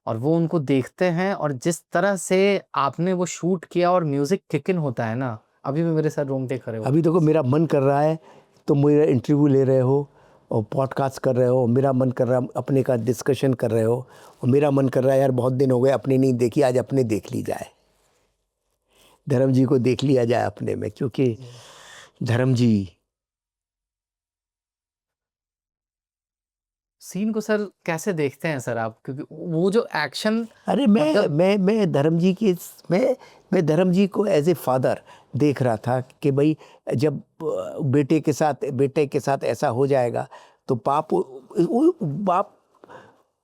और वो उनको देखते हैं, और जिस तरह से आपने वो शूट किया और म्यूजिक किक इन होता है ना, अभी भी मेरे साथ रोंगटे खड़े हो। अभी देखो मेरा मन कर रहा है, तो मेरा इंटरव्यू ले रहे हो और पॉडकास्ट कर रहे हो, मेरा मन कर रहा है अपने का डिस्कशन कर रहे हो, और मेरा मन कर रहा है यार बहुत दिन हो गए अपनी नहीं देखी, आज अपने देख ली जाए, धर्म जी को देख लिया जाए अपने में, क्योंकि धर्म जी सीन को सर कैसे देखते हैं सर आप, क्योंकि वो जो एक्शन, अरे मतलब मैं धर्म जी की मैं धर्म जी को एज ए फादर देख रहा था कि भाई जब बेटे के साथ ऐसा हो जाएगा तो बाप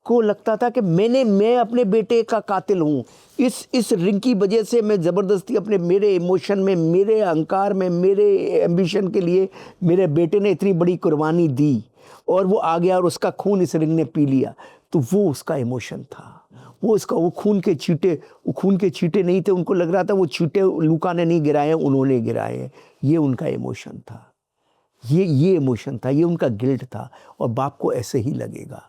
को लगता था कि मैं अपने बेटे का कातिल हूँ, इस रिंग की वजह से मैं ज़बरदस्ती अपने मेरे इमोशन में, मेरे अहंकार में, मेरे एम्बिशन के लिए मेरे बेटे ने इतनी बड़ी कुर्बानी दी और वो आ गया और उसका खून इस रिंग ने पी लिया। तो वो उसका इमोशन था, वो खून के छींटे नहीं थे, उनको लग रहा था वो छींटे लूका ने नहीं गिराए हैं, उन्होंने गिराए हैं। ये उनका इमोशन था, ये इमोशन था, ये उनका गिल्ट था, और बाप को ऐसे ही लगेगा।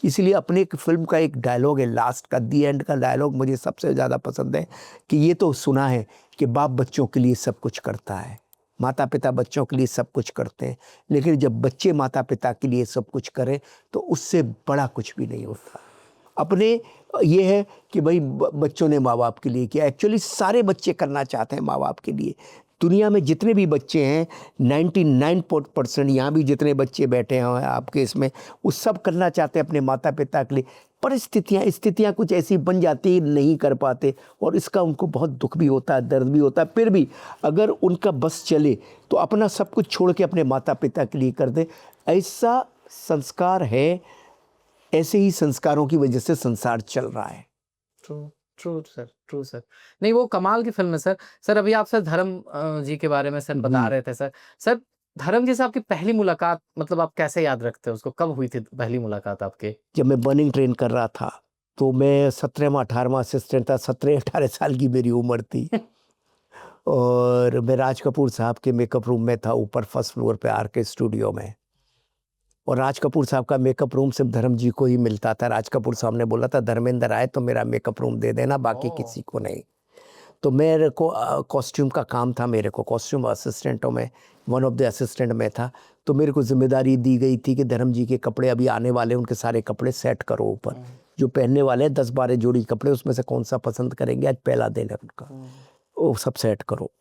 इसलिए अपने एक फिल्म का एक डायलॉग है, लास्ट का दी एंड का डायलॉग मुझे सबसे ज़्यादा पसंद है कि ये तो सुना है कि बाप बच्चों के लिए सब कुछ करता है, माता पिता बच्चों के लिए सब कुछ करते हैं, लेकिन जब बच्चे माता पिता के लिए सब कुछ करें तो उससे बड़ा कुछ भी नहीं होता। अपने ये है कि भाई बच्चों ने माँ बाप के लिए किया, एक्चुअली सारे बच्चे करना चाहते हैं माँ बाप के लिए। दुनिया में जितने भी बच्चे हैं 99% यहाँ भी जितने बच्चे बैठे हैं आपके इसमें, वो सब करना चाहते हैं अपने माता पिता के लिए, पर स्थितियाँ कुछ ऐसी बन जाती, नहीं कर पाते, और इसका उनको बहुत दुख भी होता है, दर्द भी होता है। फिर भी अगर उनका बस चले तो अपना सब कुछ छोड़ के अपने माता पिता के लिए कर दे, ऐसा संस्कार है, ऐसे ही संस्कारों की वजह से संसार चल रहा है। True true sir, true sir. नहीं, वो कमाल की फिल्म है सर। सर अभी आप सर धर्म जी के बारे में सर बता रहे थे सर। सर धर्म जी से आपकी पहली मुलाकात, मतलब आप कैसे याद रखते हैं उसको, कब हुई थी पहली मुलाकात आपकी? जब मैं बर्निंग ट्रेन कर रहा था तो मैं 17वां 18वां असिस्टेंट था, 17-18 साल की मेरी उम्र थी और मैं राज कपूर साहब के मेकअप रूम में था, ऊपर फर्स्ट फ्लोर पे आर के स्टूडियो में, और राज कपूर साहब का मेकअप रूम सिर्फ धर्म जी को ही मिलता था। राज कपूर साहब ने बोला था धर्मेंद्र आए तो मेरा मेकअप रूम दे देना, बाकी किसी को नहीं। तो मेरे को कॉस्ट्यूम का काम था, मेरे को कॉस्ट्यूम असिस्टेंटों में वन ऑफ द असिस्टेंट में था। तो मेरे को जिम्मेदारी दी गई थी कि धर्म जी के कपड़े अभी आने वाले, उनके सारे कपड़े सेट करो ऊपर, जो पहनने वाले हैं 10-12 जोड़ी कपड़े, उसमें से कौन सा पसंद करेंगे, आज पहला दिन है उनका, वो सब सेट करो।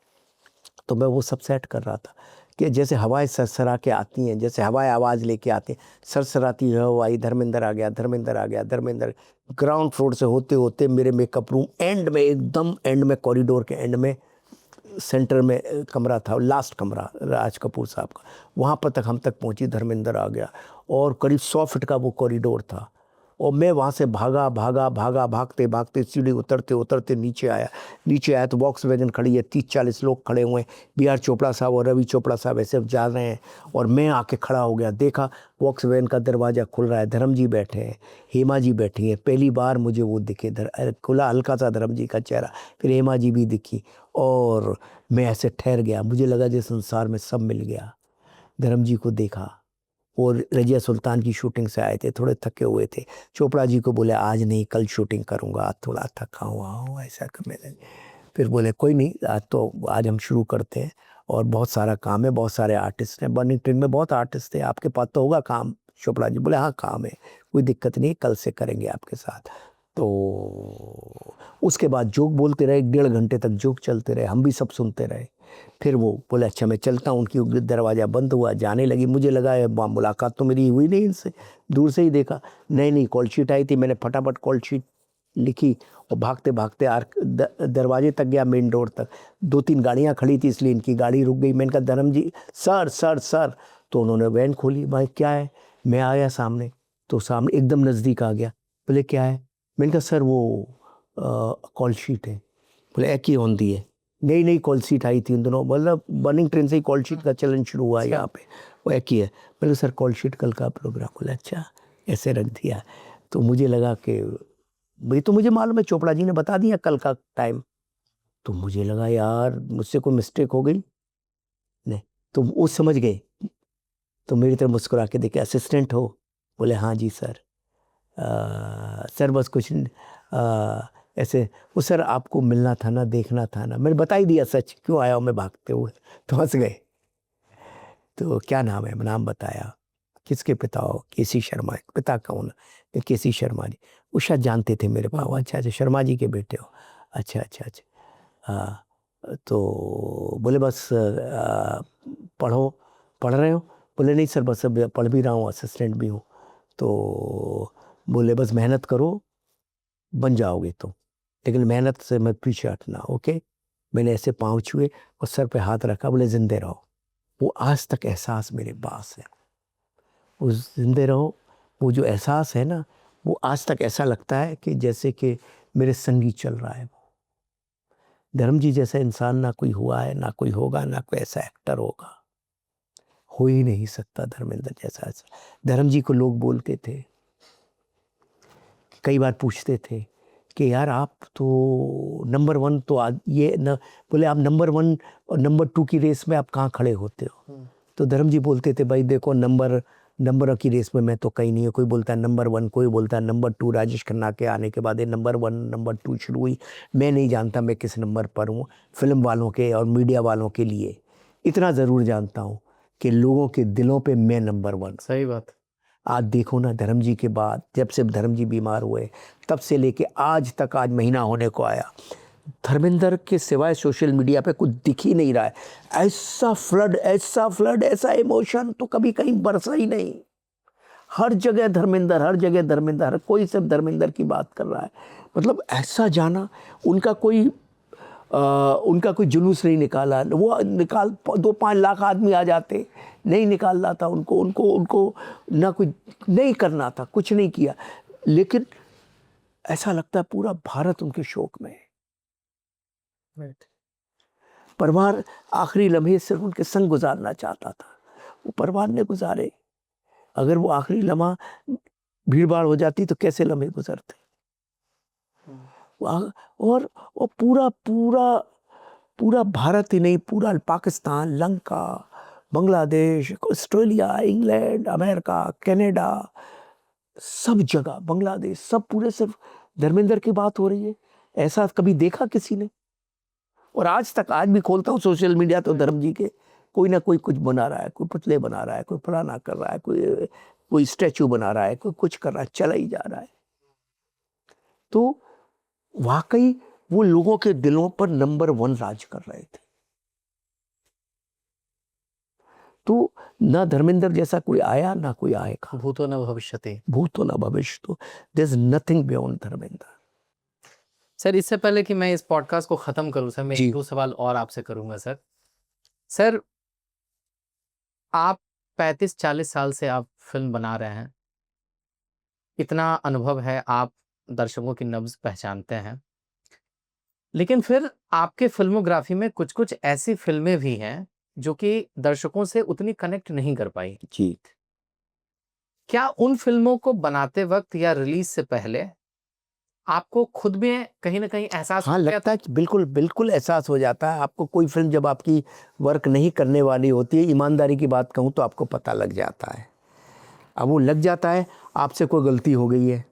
तो मैं वो सब सेट कर रहा था कि जैसे हवाएं सरसरा के आती हैं, जैसे हवाएं आवाज़ लेके आती हैं, सरसराती हवाई, धर्मेंद्र आ गया, धर्मेंद्र आ गया, धर्मेंद्र। ग्राउंड फ्लोर से होते होते मेरे मेकअप रूम एंड में, एकदम एंड में, कॉरिडोर के एंड में, सेंटर में कमरा था, लास्ट कमरा राज कपूर साहब का, वहाँ पर तक हम तक पहुँची, धर्मेंद्र आ गया, और करीब 100 फीट का वो कॉरिडोर था, और मैं वहाँ से भागा भागा भागा, भागते भागते सीढ़ी उतरते उतरते नीचे आया तो वॉक्सवैगन खड़ी है, 30-40 लोग खड़े हुए हैं, बी आर चोपड़ा साहब और रवि चोपड़ा साहब ऐसे जा रहे हैं, और मैं आके खड़ा हो गया, देखा वॉक्सवैगन का दरवाज़ा खुल रहा है, धर्म जी बैठे हैं, हेमा जी बैठी हैं, पहली बार मुझे वो दिखे, खुला हल्का सा धर्म जी का चेहरा, फिर हेमा जी भी दिखी, और मैं ऐसे ठहर गया, मुझे लगा जैसे संसार में सब मिल गया। धर्म जी को देखा, और रजिया सुल्तान की शूटिंग से आए थे, थोड़े थके हुए थे, चोपड़ा जी को बोले आज नहीं कल शूटिंग करूँगा, आज थोड़ा थका हुआ हूँ, ऐसा करने लगे। फिर बोले कोई नहीं, आज हम शुरू करते हैं, और बहुत सारा काम है, बहुत सारे आर्टिस्ट हैं, बर्निंग ट्रेन में बहुत आर्टिस्ट थे, आपके पास तो होगा काम। चोपड़ा जी बोले हाँ काम है, कोई दिक्कत नहीं, कल से करेंगे आपके साथ। तो उसके बाद जोक बोलते रहे, 1.5 घंटे तक जोक चलते रहे, हम भी सब सुनते रहे। फिर वो बोले अच्छा मैं चलता हूँ, उनकी दरवाज़ा बंद हुआ, जाने लगी, मुझे लगा मुलाकात तो मेरी हुई नहीं इनसे, दूर से ही देखा, नहीं कॉल शीट आई थी, मैंने फटाफट कॉल शीट लिखी और भागते भागते दरवाजे तक गया, मेन डोर तक। 2-3 गाड़ियाँ खड़ी थी इसलिए इनकी गाड़ी रुक गई। मैंने कहा धर्म जी सर सर सर, तो उन्होंने वैन खोली, भाई क्या है, मैं आया सामने, तो सामने एकदम नज़दीक आ गया, बोले क्या है, मैंने कहा सर वो कॉल शीट है, बोले एक ही होन दी है, नई कॉल शीट आई थी उन दोनों, मतलब बर्निंग ट्रेन से ही कॉल शीट का चलन शुरू हुआ है यहाँ पे, वो एक ही है। मैंने सर कॉल शीट कल का प्रोग्राम, बोले अच्छा, ऐसे रख दिया। तो मुझे लगा कि भाई तो मुझे मालूम है चोपड़ा जी ने बता दिया कल का टाइम, तो मुझे लगा यार मुझसे कोई मिस्टेक हो गई, नहीं, तो वो समझ गए, तो मेरी तरफ मुस्कुरा के देखे, असिस्टेंट हो, बोले हाँ जी सर। सर बस कुछ ऐसे, वो सर आपको मिलना था ना, देखना था ना, मैंने बता ही दिया सच, क्यों आया हूँ मैं भागते हुए, तो हंस गए। तो क्या नाम है, नाम बताया, किसके पिता हो, केसी शर्मा, पिता कौन, केसी शर्मा जी, वो शायद जानते थे मेरे पापा, अच्छा अच्छा शर्मा जी के बेटे हो, अच्छा अच्छा अच्छा, हाँ, तो बोले बस पढ़ रहे हो, बोले नहीं सर बस अब पढ़ भी रहा हूँ, असिस्टेंट भी हूँ, तो बोले बस मेहनत करो, बन जाओगे तुम, लेकिन मेहनत से मत पीछे हटना, ओके। मैंने ऐसे पाँव छुए और सर पे हाथ रखा, बोले जिंदे रहो। वो आज तक एहसास मेरे पास है, वो जिंदे रहो, वो जो एहसास है ना, वो आज तक ऐसा लगता है कि जैसे कि मेरे संगी चल रहा है। धर्म जी जैसा इंसान ना कोई हुआ है, ना कोई होगा, ना कोई ऐसा एक्टर होगा, हो ही नहीं सकता धर्मेंद्र जैसा। धर्म जी को लोग बोलते थे, कई बार पूछते थे कि यार आप तो नंबर 1 तो ये न, बोले आप नंबर 1 और नंबर 2 की रेस में आप कहाँ खड़े होते हो। तो धर्म जी बोलते थे भाई देखो नंबर की रेस में मैं तो कहीं नहीं है, कोई बोलता है नंबर 1, कोई बोलता है नंबर 2, राजेश खन्ना के आने के बाद ये नंबर 1 नंबर 2 शुरू हुई, मैं नहीं जानता मैं किस नंबर पर हूँ। फिल्म वालों के और मीडिया वालों के लिए इतना ज़रूर जानता हूँ कि लोगों के दिलों पे मैं नंबर 1। सही बात। आज देखो ना, धर्म जी के बाद जब से धर्म जी बीमार हुए तब से लेके आज तक, आज महीना होने को आया, धर्मेंद्र के सिवाय सोशल मीडिया पे कुछ दिख ही नहीं रहा है। ऐसा फ्लड ऐसा इमोशन तो कभी कहीं बरसा ही नहीं। हर जगह धर्मेंद्र, हर जगह धर्मेंद्र, हर कोई सिर्फ धर्मेंद्र की बात कर रहा है। मतलब ऐसा जाना, उनका कोई जुलूस नहीं निकाला, वो 2-5 लाख आदमी आ जाते, नहीं निकालना था उनको ना, कोई नहीं करना था, कुछ नहीं किया, लेकिन ऐसा लगता है पूरा भारत उनके शोक में है। परिवार आखिरी लम्हे सिर्फ उनके संग गुजारना चाहता था, वो परिवार ने गुजारे। अगर वो आखिरी लम्हा भीड़ भाड़ हो जाती तो कैसे लम्हे गुजरते। और पूरा पूरा पूरा भारत ही नहीं, पूरा Pakistan, Lanka, Bangladesh, Australia, England, America, Canada, सब जगह, बांग्लादेश, सब पूरे सिर्फ धर्मेंद्र की बात हो रही है। ऐसा कभी देखा किसी ने? और आज तक, आज भी खोलता हूँ सोशल मीडिया तो धर्म जी के कोई ना कोई कुछ बना रहा है, कोई पुतले बना रहा है, कोई फलाना कर रहा है, कोई स्टैचू बना रहा है, कोई कुछ कर रहा है, चला ही जा रहा है। तो वाकई वो लोगों के दिलों पर नंबर 1 राज कर रहे थे। तो ना धर्मेंद्र जैसा कोई आया, ना कोई आएगा। भूतो न भविष्यति। भूतो न भविष्य, तो there is nothing beyond Dharmendra. Sir इससे पहले कि मैं इस पॉडकास्ट को खत्म करूं सर, मैं जी। 1-2 सवाल और आपसे करूंगा सर। सर आप 35-40 साल से आप फिल्म बना रहे हैं, इतना अनुभव है, आप दर्शकों की नब्ज पहचानते हैं। लेकिन फिर आपके फ़िल्मोग्राफ़ी में कुछ-कुछ ऐसी फ़िल्में भी हैं, जो कि दर्शकों से उतनी कनेक्ट नहीं कर पाई। जी। क्या उन फ़िल्मों को बनाते वक़्त या रिलीज़ से पहले आपको खुद में कहीं न कहीं एहसास हाँ, हो गया लगता था? है कि बिल्कुल, बिल्कुल एहसास हो जाता है। आपको कोई फ़िल्म जब आपकी वर्क नहीं करने वाली होती है, ईमानदारी की बात कहूँ तो आपको पता लग जाता है। अब वो लग जाता है, आपसे कोई गलती हो गई है,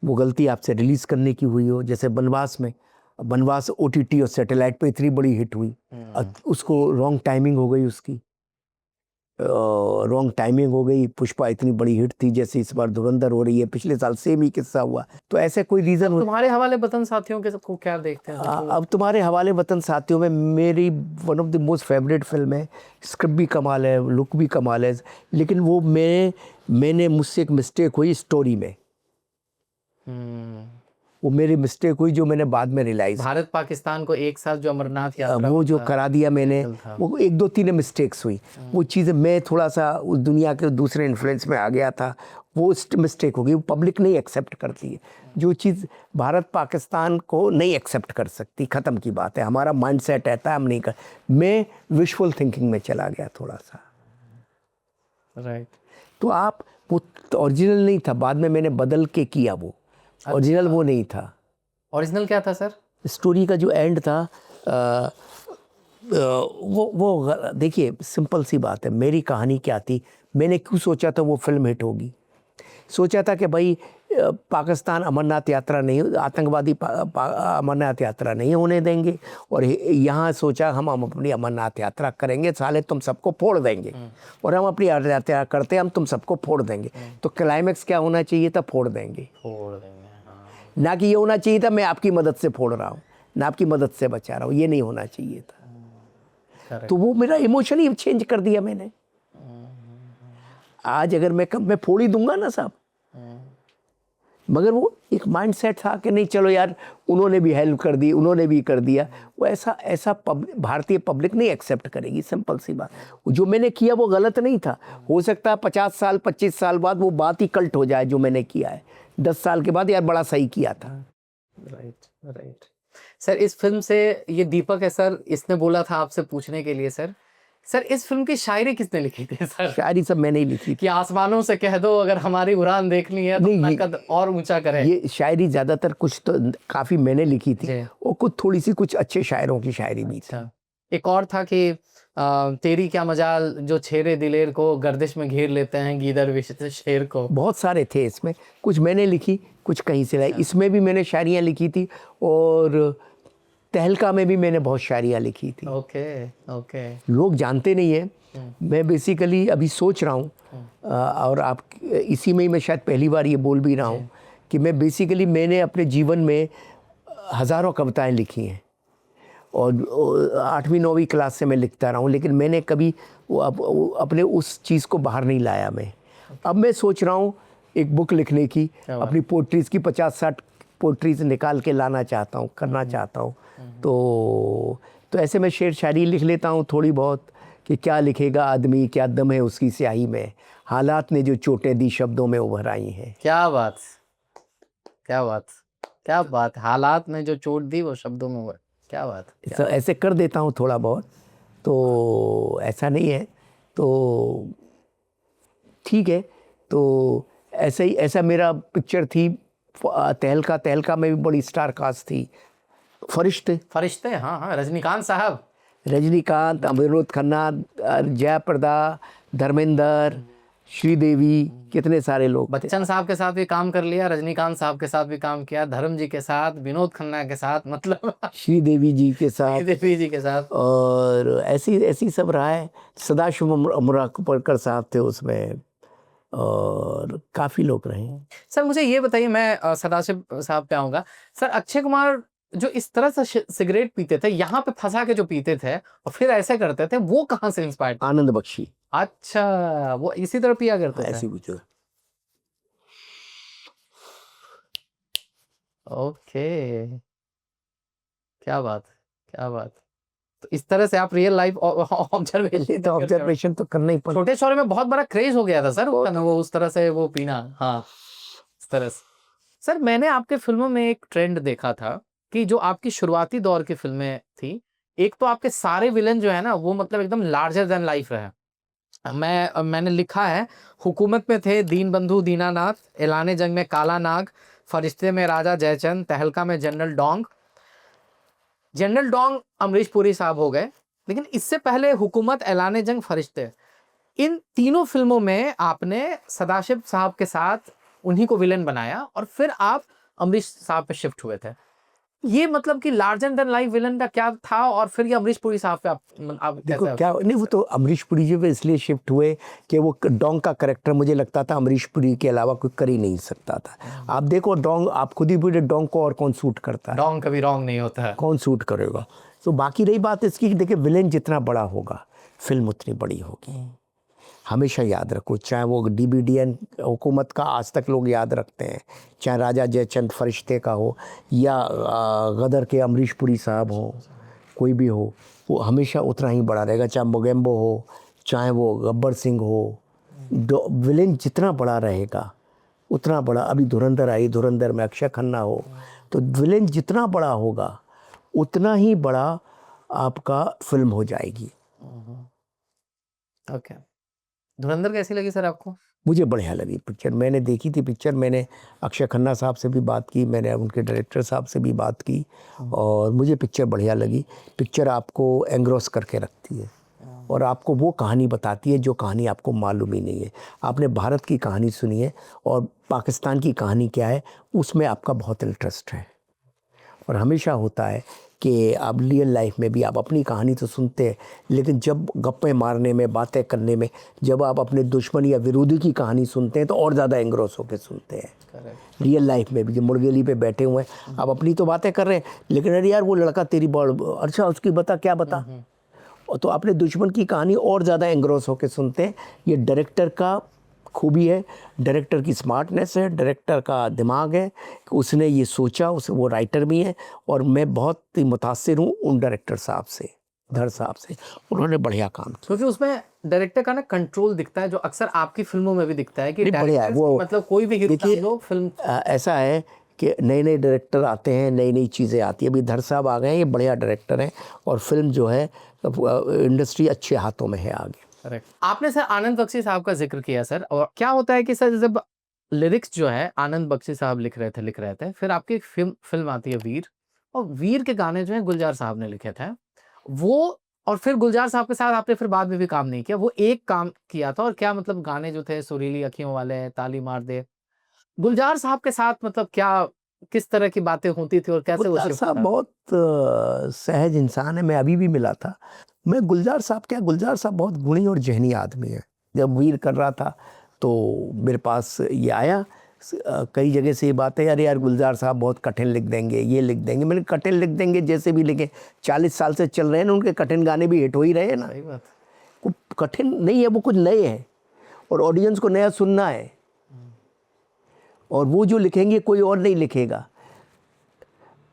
वो गलती आपसे रिलीज़ करने की हुई हो, जैसे बनवास में। बनवास ओटीटी और सैटेलाइट पे इतनी बड़ी हिट हुई। उसको रॉन्ग टाइमिंग हो गई उसकी। रॉन्ग टाइमिंग हो गई। पुष्पा इतनी बड़ी हिट थी, जैसे इस बार धुरंधर हो रही है, पिछले साल सेम ही किस्सा हुआ। तो ऐसे कोई रीज़न हो। तुम्हारे हवाले वतन साथियों के सबको क्या देखते हैं? अब तुम्हारे हवाले वतन साथियों में मेरी one of the most favourite film है। स्क्रिप्ट भी कमाल है, लुक भी कमाल है, लेकिन वो मैंने मुझसे एक मिस्टेक हुई स्टोरी में। वो मेरी मिस्टेक हुई जो मैंने बाद में रियलाइज। भारत पाकिस्तान को एक साथ जो अमरनाथ यात्रा वो जो करा दिया मैंने, था। वो 1-2-3 मिस्टेक्स हुई। वो चीज़ें मैं थोड़ा सा उस दुनिया के दूसरे इन्फ्लुएंस में आ गया था, वो मिस्टेक हो गई। वो पब्लिक नहीं एक्सेप्ट करती है जो चीज़ भारत पाकिस्तान को नहीं एक्सेप्ट कर सकती, ख़त्म की बात है। हमारा माइंड सेट रहता है, हम नहीं कर। मैं विजुअल थिंकिंग में चला गया थोड़ा सा। राइट। तो आप वो ओरिजिनल नहीं था, बाद में मैंने बदल के किया। वो ओरिजिनल वो नहीं था। ओरिजिनल क्या था सर? स्टोरी का जो एंड था, वो देखिए, सिंपल सी बात है। मेरी कहानी क्या थी, मैंने क्यों सोचा था वो फिल्म हिट होगी। सोचा था कि भाई पाकिस्तान अमरनाथ यात्रा नहीं, आतंकवादी अमरनाथ यात्रा नहीं होने देंगे, और यहाँ सोचा हम अपनी अमरनाथ यात्रा करेंगे, साले तुम सबको फोड़ देंगे, और हम अपनी यात्रा करते हम तुम सबको फोड़ देंगे। तो क्लाइमैक्स क्या होना चाहिए था? फोड़ देंगे। फोड़ देंगे, हाँ। ना कि ये होना चाहिए था मैं आपकी मदद से फोड़ रहा हूँ, ना आपकी मदद से बचा रहा हूँ, ये नहीं होना चाहिए था। तो वो मेरा इमोशन ही चेंज कर दिया मैंने। आज अगर मैं फोड़ ही दूंगा ना साहब, मगर वो एक माइंड सेट था कि नहीं चलो यार, उन्होंने भी हेल्प कर दी, उन्होंने भी कर दिया। वो ऐसा भारतीय पब्लिक नहीं एक्सेप्ट करेगी, सिंपल सी बात। जो मैंने किया वो गलत नहीं था। हो सकता है 50 साल 25 साल बाद वो बात ही कल्ट हो जाए जो मैंने किया है। 10 साल के बाद यार बड़ा सही किया था। Right, right. सर, इस फिल्म से ये दीपक है सर, इसने बोला था आपसे पूछने के लिए सर, इस फिल्म की शायरी किसने लिखी थी सर? शायरी सब मैंने ही लिखी थी। कि आसमानों से कह दो अगर हमारी उड़ान देखनी है तो नहीं, अपना कद और ऊंचा करें। ये शायरी ज़्यादातर कुछ तो काफ़ी मैंने लिखी थी, जी। और कुछ थोड़ी सी कुछ अच्छे शायरों की शायरी भी थी। एक और था कि तेरी क्या मजाल जो छेरे दिलेर को गर्दिश में घेर लेते हैं गीदर विशत शेर को। बहुत सारे थे इसमें, कुछ मैंने लिखी, कुछ कहीं से लाई। इसमें भी मैंने शायरियाँ लिखी थी, और तहलका में भी मैंने बहुत शायरियाँ लिखी थी। Okay, okay. लोग जानते नहीं है। मैं बेसिकली अभी सोच रहा हूँ, और आप इसी में ही मैं शायद पहली बार ये बोल भी रहा हूँ कि मैं बेसिकली मैंने अपने जीवन में हज़ारों कविताएं लिखी हैं, और 8वीं 9वीं क्लास से मैं लिखता रहा हूँ, लेकिन मैंने कभी अपने उस चीज़ को बाहर नहीं लाया। मैं अब मैं सोच रहा हूँ एक बुक लिखने की, अपनी पोट्रीज़ की 50-60 पोट्रीज़ निकाल के लाना चाहता हूँ, करना चाहता हूँ। तो ऐसे मैं शेर शायरी लिख लेता हूँ थोड़ी बहुत, कि क्या लिखेगा आदमी, क्या दम है उसकी स्याही में, हालात ने जो चोटें दी शब्दों में उभर आई हैं। क्या बात, क्या बात, क्या बात। हालात ने जो चोट दी वो शब्दों में उभर, क्या बात। ऐसे कर देता हूँ थोड़ा बहुत, तो ऐसा नहीं है, तो ठीक है। तो ऐसा ही, ऐसा मेरा पिक्चर थी। तहलका में भी बड़ी स्टार कास्ट थी। फरिश्ते, हाँ हाँ, रजनीकांत साहब, रजनीकांत, विनोद खन्ना, जयाप्रदा, धर्मेंद्र, श्रीदेवी, कितने सारे लोग। बच्चन साहब के साथ भी काम कर लिया, रजनीकांत साहब के साथ भी काम किया, धर्म जी के साथ, विनोद खन्ना के साथ, मतलब श्रीदेवी जी के साथ, श्रीदेवी जी के साथ, और ऐसी सब रहा है। सदाशिव अमरापरकर साहब थे उसमें, और काफ़ी लोग रहे। सर मुझे ये बताइए, मैं सदाशिव साहब पे आऊँगा। सर, अक्षय कुमार जो इस तरह से सिगरेट पीते थे, यहाँ पे फंसा के जो पीते थे और फिर ऐसे करते थे, वो कहाँ से इंस्पायर्ड? आनंद बख्शी। अच्छा, वो इसी तरह पिया करते थे? ऐसी कुछ। ओके, क्या बात, क्या बात। तो इस तरह से आप रियल लाइफ ऑब्जर्वेशन तो करना ही पड़ता। छोटे शौर्य में बहुत बड़ा क्रेज हो गया था सर, वो उस तरह से वो पीना। हाँ, तरह से। सर मैंने आपके फ़िल्मों में एक ट्रेंड देखा था कि जो आपकी शुरुआती दौर की फ़िल्में थी, एक तो आपके सारे विलेन जो है ना वो मतलब एकदम लार्जर दैन लाइफ रहे। मैंने लिखा है, हुकूमत में थे दीनबंधु दीनानाथ, ऐलान जंग में काला नाग, फरिश्ते में राजा जयचंद, तहलका में general Dong. General Dong Amrish Puri साहब हो गए, लेकिन इससे पहले हुकूमत, ऐलान जंग, फरिश्ते, इन तीनों फिल्मों में आपने सदाशिव साहब के साथ उन्हीं को विलेन बनाया और फिर आप अमरीश साहब पे शिफ्ट हुए थे। ये मतलब कि लार्जर देन लाइफ विलेन का क्या था और फिर ये अमरीश पुरी साहब पे आप देखो कैसे? क्या नहीं, वो तो अमरीश पुरी जी पे इसलिए शिफ्ट हुए कि वो डोंग का करेक्टर मुझे लगता था अमरीश पुरी के अलावा कोई कर ही नहीं सकता था। आप देखो डोंग, आप खुद ही बोले डोंग को और कौन सूट करता है, डोंग कभी रॉन्ग नहीं होता है। कौन सूट करेगा। तो बाकी रही बात इसकी कि देखिए विलेन जितना बड़ा होगा फिल्म उतनी बड़ी होगी। हमेशा याद रखो, चाहे वो डीबीडीएन हुकूमत का आज तक लोग याद रखते हैं, चाहे राजा जयचंद फरिश्ते का हो या गदर के अमरीश पुरी साहब हो, कोई भी हो, वो हमेशा उतना ही बड़ा रहेगा। चाहे मोगेम्बो हो, चाहे वो गब्बर सिंह हो, विलेन जितना बड़ा रहेगा उतना बड़ा। अभी धुरंधर आई, धुरंधर में अक्षय खन्ना हो, तो विलेन जितना बड़ा होगा उतना ही बड़ा आपका फिल्म हो जाएगी। ओके। धुरंधर कैसी लगी सर आपको? मुझे बढ़िया लगी पिक्चर, मैंने देखी थी पिक्चर, मैंने अक्षय खन्ना साहब से भी बात की, मैंने उनके डायरेक्टर साहब से भी बात की और मुझे पिक्चर बढ़िया लगी। पिक्चर आपको एंग्रोस करके रखती है और आपको वो कहानी बताती है जो कहानी आपको मालूम ही नहीं है। आपने भारत की कहानी सुनी है और पाकिस्तान की कहानी क्या है उसमें आपका बहुत इंटरेस्ट है। और हमेशा होता है कि आप रियल लाइफ में भी आप अपनी कहानी तो सुनते हैं, लेकिन जब गप्पे मारने में, बातें करने में, जब आप अपने दुश्मन या विरोधी की कहानी सुनते हैं तो और ज़्यादा एंग्रोस होकर सुनते हैं। रियल लाइफ में भी जब मुर्गेली पे बैठे हुए हैं, आप अपनी तो बातें कर रहे हैं, लेकिन अरे यार वो लड़का तेरी अच्छा उसकी बता, क्या बता, और तो अपने दुश्मन की कहानी और ज़्यादा एंग्रोस होकर सुनते हैं। ये डायरेक्टर का खूबी है, डायरेक्टर की स्मार्टनेस है, डायरेक्टर का दिमाग है, उसने ये सोचा, वो राइटर भी है और मैं बहुत ही मुतासिर हूँ उन डायरेक्टर साहब से, धर साहब से, उन्होंने बढ़िया काम किया। क्योंकि उसमें डायरेक्टर का ना कंट्रोल दिखता है जो अक्सर आपकी फिल्मों में भी दिखता है कि नहीं, बढ़िया है वो। मतलब कोई भी हीरो देखिए लो फिल्म। ऐसा है कि नए नए डायरेक्टर आते हैं, नई नई चीज़ें आती है। अभी धर साहब आ गए हैं, ये बढ़िया डायरेक्टर हैं और फिल्म जो है इंडस्ट्री अच्छे हाथों में है आगे। करेक्ट। आपने सर आनंद बख्शी साहब का जिक्र किया सर, और क्या होता है कि सर जब लिरिक्स जो है आनंद बख्शी साहब लिख रहे थे, फिर आपकी एक फिल्म आती है वीर, और वीर के गाने जो है गुलजार साहब ने लिखे थे वो, और फिर गुलजार साहब के साथ आपने फिर बाद में भी काम नहीं किया, वो एक काम किया था। और क्या मतलब गाने जो थे सुरीली अखियों वाले, ताली मार दे, गुलजार साहब के साथ मतलब क्या, किस तरह की बातें होती थी और कैसे वो गुलजार शिफ्ट साहब था? बहुत सहज इंसान है, मैं अभी भी मिला था। मैं गुलजार साहब बहुत गुणी और जहनी आदमी है। जब वीर कर रहा था तो मेरे पास ये आया, कई जगह से ये बात है, अरे यार गुलजार साहब बहुत कठिन लिख देंगे, ये लिख देंगे। मैंने कठिन लिख देंगे जैसे भी लिखे, 40 साल से चल रहे हैं ना, उनके कठिन गाने भी हिट हो ही रहे हैं ना। सही बात। कुछ कठिन नहीं है, वो कुछ नए हैं और ऑडियंस को नया सुनना है, और वो जो लिखेंगे कोई और नहीं लिखेगा।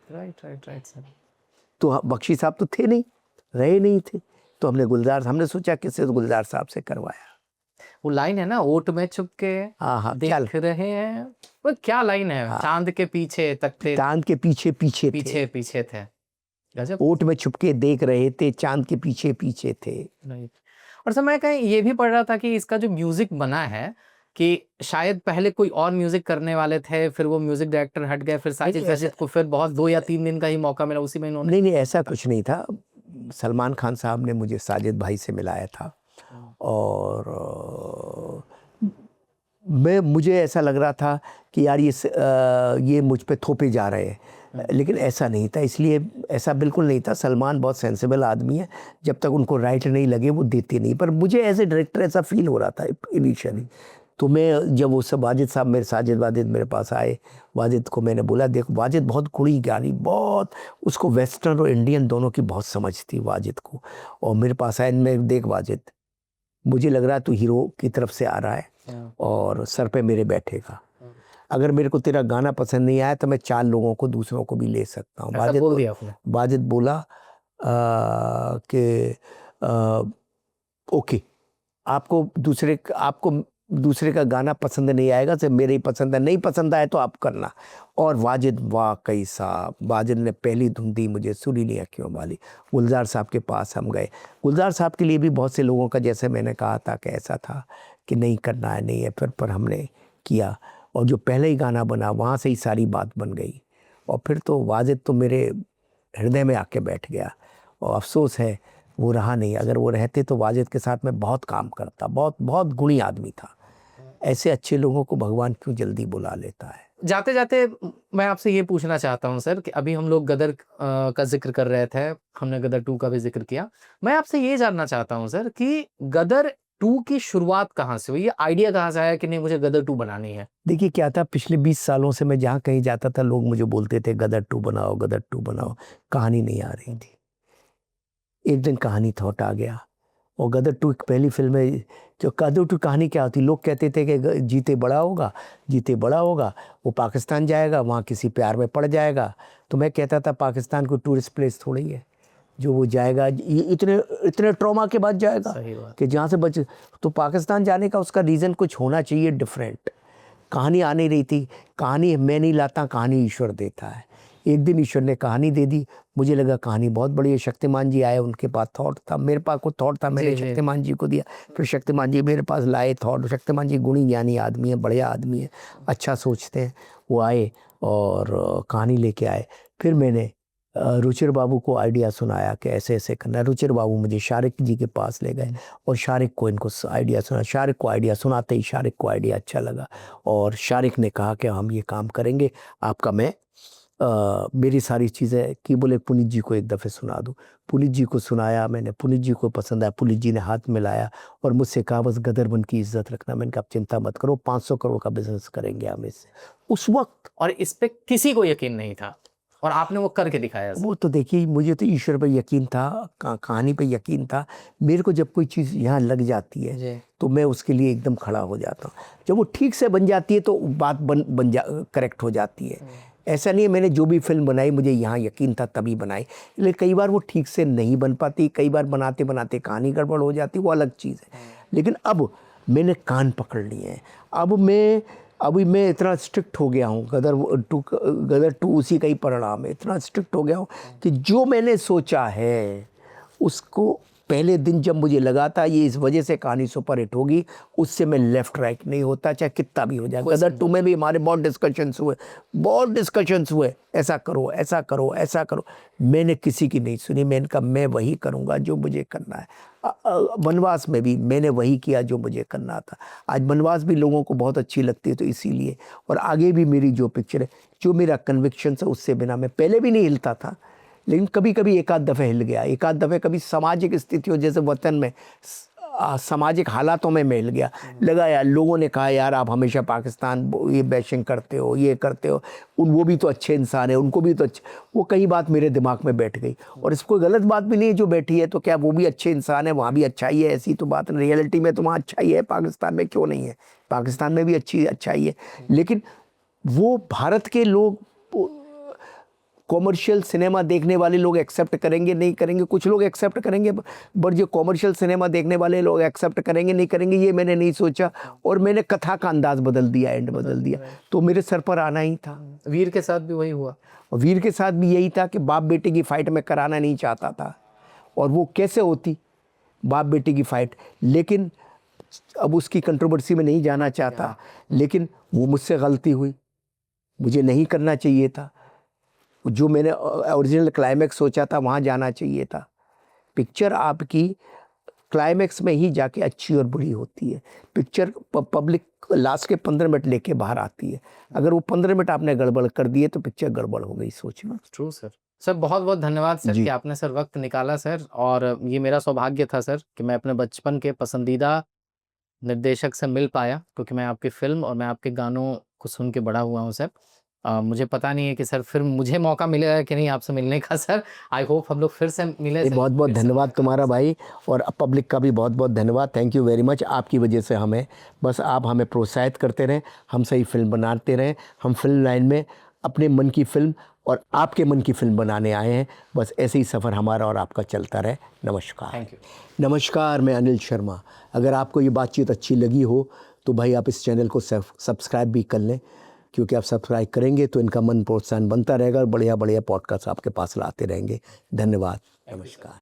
Right sir. तो बख्शी साहब तो थे नहीं, रहे नहीं थे, तो हमने सोचा किससे, तो गुलजार साहब से करवाया। वो लाइन है ना, ओट में छुप के हाँ देख रहे हैं, वो क्या लाइन है, चांद के पीछे तकते, चांद के पीछे पीछे थे, पीछे थे। गजब। ओट में छुपके देख रहे थे, चांद के पीछे पीछे थे। राइट। और सर मैं कहीं ये भी पढ़ रहा था कि इसका जो म्यूजिक बना है कि शायद पहले कोई और म्यूजिक करने वाले थे, फिर वो म्यूजिक डायरेक्टर हट गए, फिर साजिद को फिर बहुत 2 या 3 दिन का ही मौका मिला, उसी में इन्होंने। नहीं ऐसा कुछ नहीं था। सलमान खान साहब ने मुझे साजिद भाई से मिलाया था और मुझे ऐसा लग रहा था कि यार ये मुझ पे थोपे जा रहे हैं, लेकिन ऐसा नहीं था। इसलिए ऐसा बिल्कुल नहीं था। सलमान बहुत सेंसिबल आदमी है, जब तक उनको राइट नहीं लगे वो देते नहीं। पर मुझे एज ए डायरेक्टर ऐसा फील हो रहा था इनिशियली। तो मैं जब वो सब वाजिद मेरे पास आए, वाजिद को मैंने बोला, देखो वाजिद बहुत गुणी ज्ञानी, बहुत उसको वेस्टर्न और इंडियन दोनों की बहुत समझ थी वाजिद को। और मेरे पास आए, मैं देख वाजिद, मुझे लग रहा है तू हीरो की तरफ से आ रहा है और सर पे मेरे बैठेगा। अगर मेरे को तेरा गाना पसंद नहीं आया तो मैं 4 लोगों को, दूसरों को भी ले सकता हूँ। वाजिद बोला कि ओके, आपको दूसरे का गाना पसंद नहीं आएगा, सिर्फ मेरे ही पसंद है, नहीं पसंद आए तो आप करना। और वाजिद वाकई साहब, वाजिद ने पहली धुन दी मुझे सुरीली अँखियों वाली। गुलजार साहब के पास हम गए। गुलजार साहब के लिए भी बहुत से लोगों का, जैसे मैंने कहा था कि ऐसा था कि नहीं करना है, नहीं है, फिर पर हमने किया और जो पहले ही गाना बना वहाँ से ही सारी बात बन गई। और फिर तो वाजिद तो मेरे हृदय में आके बैठ गया और अफसोस है वो रहा नहीं। अगर वो रहते तो वाजिद के साथ मैं बहुत काम करता। बहुत बहुत गुणी आदमी था। ऐसे अच्छे लोगों को भगवान क्यों जल्दी बुला लेता है। जाते जाते मैं आपसे ये पूछना चाहता हूँ सर कि अभी हम लोग गदर का जिक्र कर रहे थे, हमने गदर 2 का भी जिक्र किया। मैं आपसे ये जानना चाहता हूँ सर कि गदर 2 की शुरुआत कहाँ से हुई? ये आइडिया कहाँ से आया कि नहीं मुझे गदर 2 बनानी है? देखिए क्या था, पिछले 20 सालों से मैं जहाँ कहीं जाता था लोग मुझे बोलते थे गदर 2 बनाओ, गदर 2 बनाओ। कहानी नहीं आ रही थी। एक दिन कहानी थॉट आ गया और गदर 2 एक पहली फिल्म है। जो गदर 2 कहानी क्या होती, लोग कहते थे कि जीते बड़ा होगा, जीते बड़ा होगा, वो पाकिस्तान जाएगा, वहाँ किसी प्यार में पड़ जाएगा। तो मैं कहता था पाकिस्तान कोई टूरिस्ट प्लेस थोड़ी है जो वो जाएगा, इतने इतने ट्रॉमा के बाद जाएगा सही बात। कि जहाँ से बच। तो पाकिस्तान जाने का उसका रीज़न कुछ होना चाहिए डिफरेंट। कहानी आ नहीं रही थी। कहानी मैं नहीं लाता, कहानी ईश्वर देता है। एक दिन ईश्वर ने कहानी दे दी, मुझे लगा कहानी बहुत बड़ी है। शक्तिमान जी आए, उनके पास थॉट था, मेरे पास कोई थॉट था, मैंने जी, जी। शक्तिमान जी को दिया। फिर शक्तिमान जी मेरे पास लाए थॉट। शक्तिमान जी गुणी ज्ञानी आदमी है, बढ़िया आदमी है, अच्छा सोचते हैं। वो आए और कहानी लेके आए। फिर मैंने रुचिर बाबू को आइडिया सुनाया कि ऐसे ऐसे करना है। रुचिर बाबू मुझे शारिक जी के पास ले गए और शारिक को इनको आइडिया सुना। शारिक को आइडिया सुनाते ही शारिक को आइडिया अच्छा लगा और शारिक ने कहा कि हम ये काम करेंगे, आपका मैं मेरी सारी चीज़ें कि बोले पुनीत जी को एक दफ़े सुना दूँ। पुनीत जी को सुनाया मैंने, पुनीत जी को पसंद आया। पुनीत जी ने हाथ मिलाया और मुझसे कहा बस गदर 1 की इज़्ज़त रखना। मैंने कहा आप चिंता मत करो, 500 करोड़ का बिज़नेस करेंगे हम इससे। उस वक्त और इस पे किसी को यकीन नहीं था और आपने वो करके दिखाया सर। वो तो देखिए, मुझे तो ईश्वर पे यकीन था, कहानी पे यकीन था। मेरे को जब कोई चीज़ यहाँ लग जाती है जी। तो मैं उसके लिए एकदम खड़ा हो जाता हूँ। जब वो ठीक से बन जाती है तो बात करेक्ट हो जाती है। ऐसा नहीं है मैंने जो भी फिल्म बनाई मुझे यहाँ यकीन था तभी बनाई, लेकिन कई बार वो ठीक से नहीं बन पाती, कई बार बनाते बनाते कहानी गड़बड़ हो जाती, वो अलग चीज़ है। लेकिन अब मैंने कान पकड़ लिए हैं। अभी मैं इतना स्ट्रिक्ट हो गया हूँ, गदर 2 उसी का ही परिणाम है। इतना स्ट्रिक्ट हो गया हूँ कि जो मैंने सोचा है उसको पहले दिन जब मुझे लगा था ये इस वजह से कहानी सुपर हिट होगी, उससे मैं लेफ्ट राइट नहीं होता, चाहे कितना भी हो जाए। गदर 2 में भी हमारे बहुत डिस्कशंस हुए, ऐसा करो ऐसा करो ऐसा करो। मैंने किसी की नहीं सुनी। मैंने कहा मैं वही करूँगा जो मुझे करना है। वनवास में भी मैंने वही किया जो मुझे करना था। आज वनवास भी लोगों को बहुत अच्छी लगती है तो इसीलिए। और आगे भी मेरी जो पिक्चर है, जो मेरा कन्विक्शन है, उससे बिना मैं पहले भी नहीं हिलता था, लेकिन कभी कभी एक आध दफ़े हिल गया। एक आध दफ़े कभी सामाजिक स्थितियों जैसे वतन में सामाजिक हालातों में हिल गया। लगा यार, लोगों ने कहा यार आप हमेशा पाकिस्तान ये बैशिंग करते हो, ये करते हो, वो भी तो अच्छे इंसान है, उनको भी तो अच्छे। वो कई बात मेरे दिमाग में बैठ गई और इसको गलत बात भी नहीं जो बैठी है, तो क्या वो भी अच्छे इंसान है, वहाँ भी अच्छाई है, ऐसी तो बात नहीं। रियलिटी में तो वहाँ अच्छाई है, पाकिस्तान में क्यों नहीं है? पाकिस्तान में भी अच्छाई है। लेकिन वो भारत के लोग कॉमर्शियल सिनेमा देखने वाले लोग एक्सेप्ट करेंगे नहीं करेंगे, कुछ लोग एक्सेप्ट करेंगे, बट जो कॉमर्शियल सिनेमा देखने वाले लोग एक्सेप्ट करेंगे नहीं करेंगे ये मैंने नहीं सोचा। और मैंने कथा का अंदाज बदल दिया, एंड बदल दिया, तो मेरे सर पर आना ही था। वीर के साथ भी वही हुआ। और वीर के साथ भी यही था कि बाप बेटे की फाइट में कराना नहीं चाहता था, और वो कैसे होती बाप बेटे की फाइट। लेकिन अब उसकी कंट्रोवर्सी में नहीं जाना चाहता, लेकिन वो मुझसे गलती हुई, मुझे नहीं करना चाहिए था। जो मैंने ओरिजिनल क्लाइमैक्स सोचा था वहाँ जाना चाहिए था। पिक्चर आपकी क्लाइमैक्स में ही जाके अच्छी और बुरी होती है। पिक्चर पब्लिक लास्ट के 15 मिनट लेके बाहर आती है। अगर वो 15 मिनट आपने गड़बड़ कर दिए तो पिक्चर गड़बड़ हो गई, सोचना। True sir. सर बहुत बहुत धन्यवाद सर जी। कि आपने सर वक्त निकाला सर, और ये मेरा सौभाग्य था सर कि मैं अपने बचपन के पसंदीदा निर्देशक से मिल पाया, क्योंकि मैं आपकी फिल्म और मैं आपके गानों को सुन के बड़ा हुआ हूँ सर। मुझे पता नहीं है कि सर फिर मुझे मौका मिलेगा कि नहीं आपसे मिलने का सर। आई होप हम लोग फिर से मिले सर। बहुत बहुत फिर से धन्यवाद मुलाकात तुम्हारा हो सर। भाई, और पब्लिक का भी बहुत बहुत धन्यवाद। Thank you very much. आपकी वजह से हमें, बस आप हमें प्रोत्साहित करते रहें, हम सही फिल्म बनाते रहें। हम फिल्म लाइन में अपने मन की फिल्म और आपके मन की फिल्म बनाने आए हैं। बस ऐसे ही सफ़र हमारा और आपका चलता रहे। नमस्कार। Thank you. नमस्कार, मैं अनिल शर्मा। अगर आपको ये बातचीत अच्छी लगी हो तो भाई आप इस चैनल को सब्सक्राइब भी कर लें, क्योंकि आप सब्सक्राइब करेंगे तो इनका मन प्रोत्साहन बनता रहेगा और बढ़िया बढ़िया पॉडकास्ट आपके पास लाते रहेंगे। धन्यवाद, नमस्कार।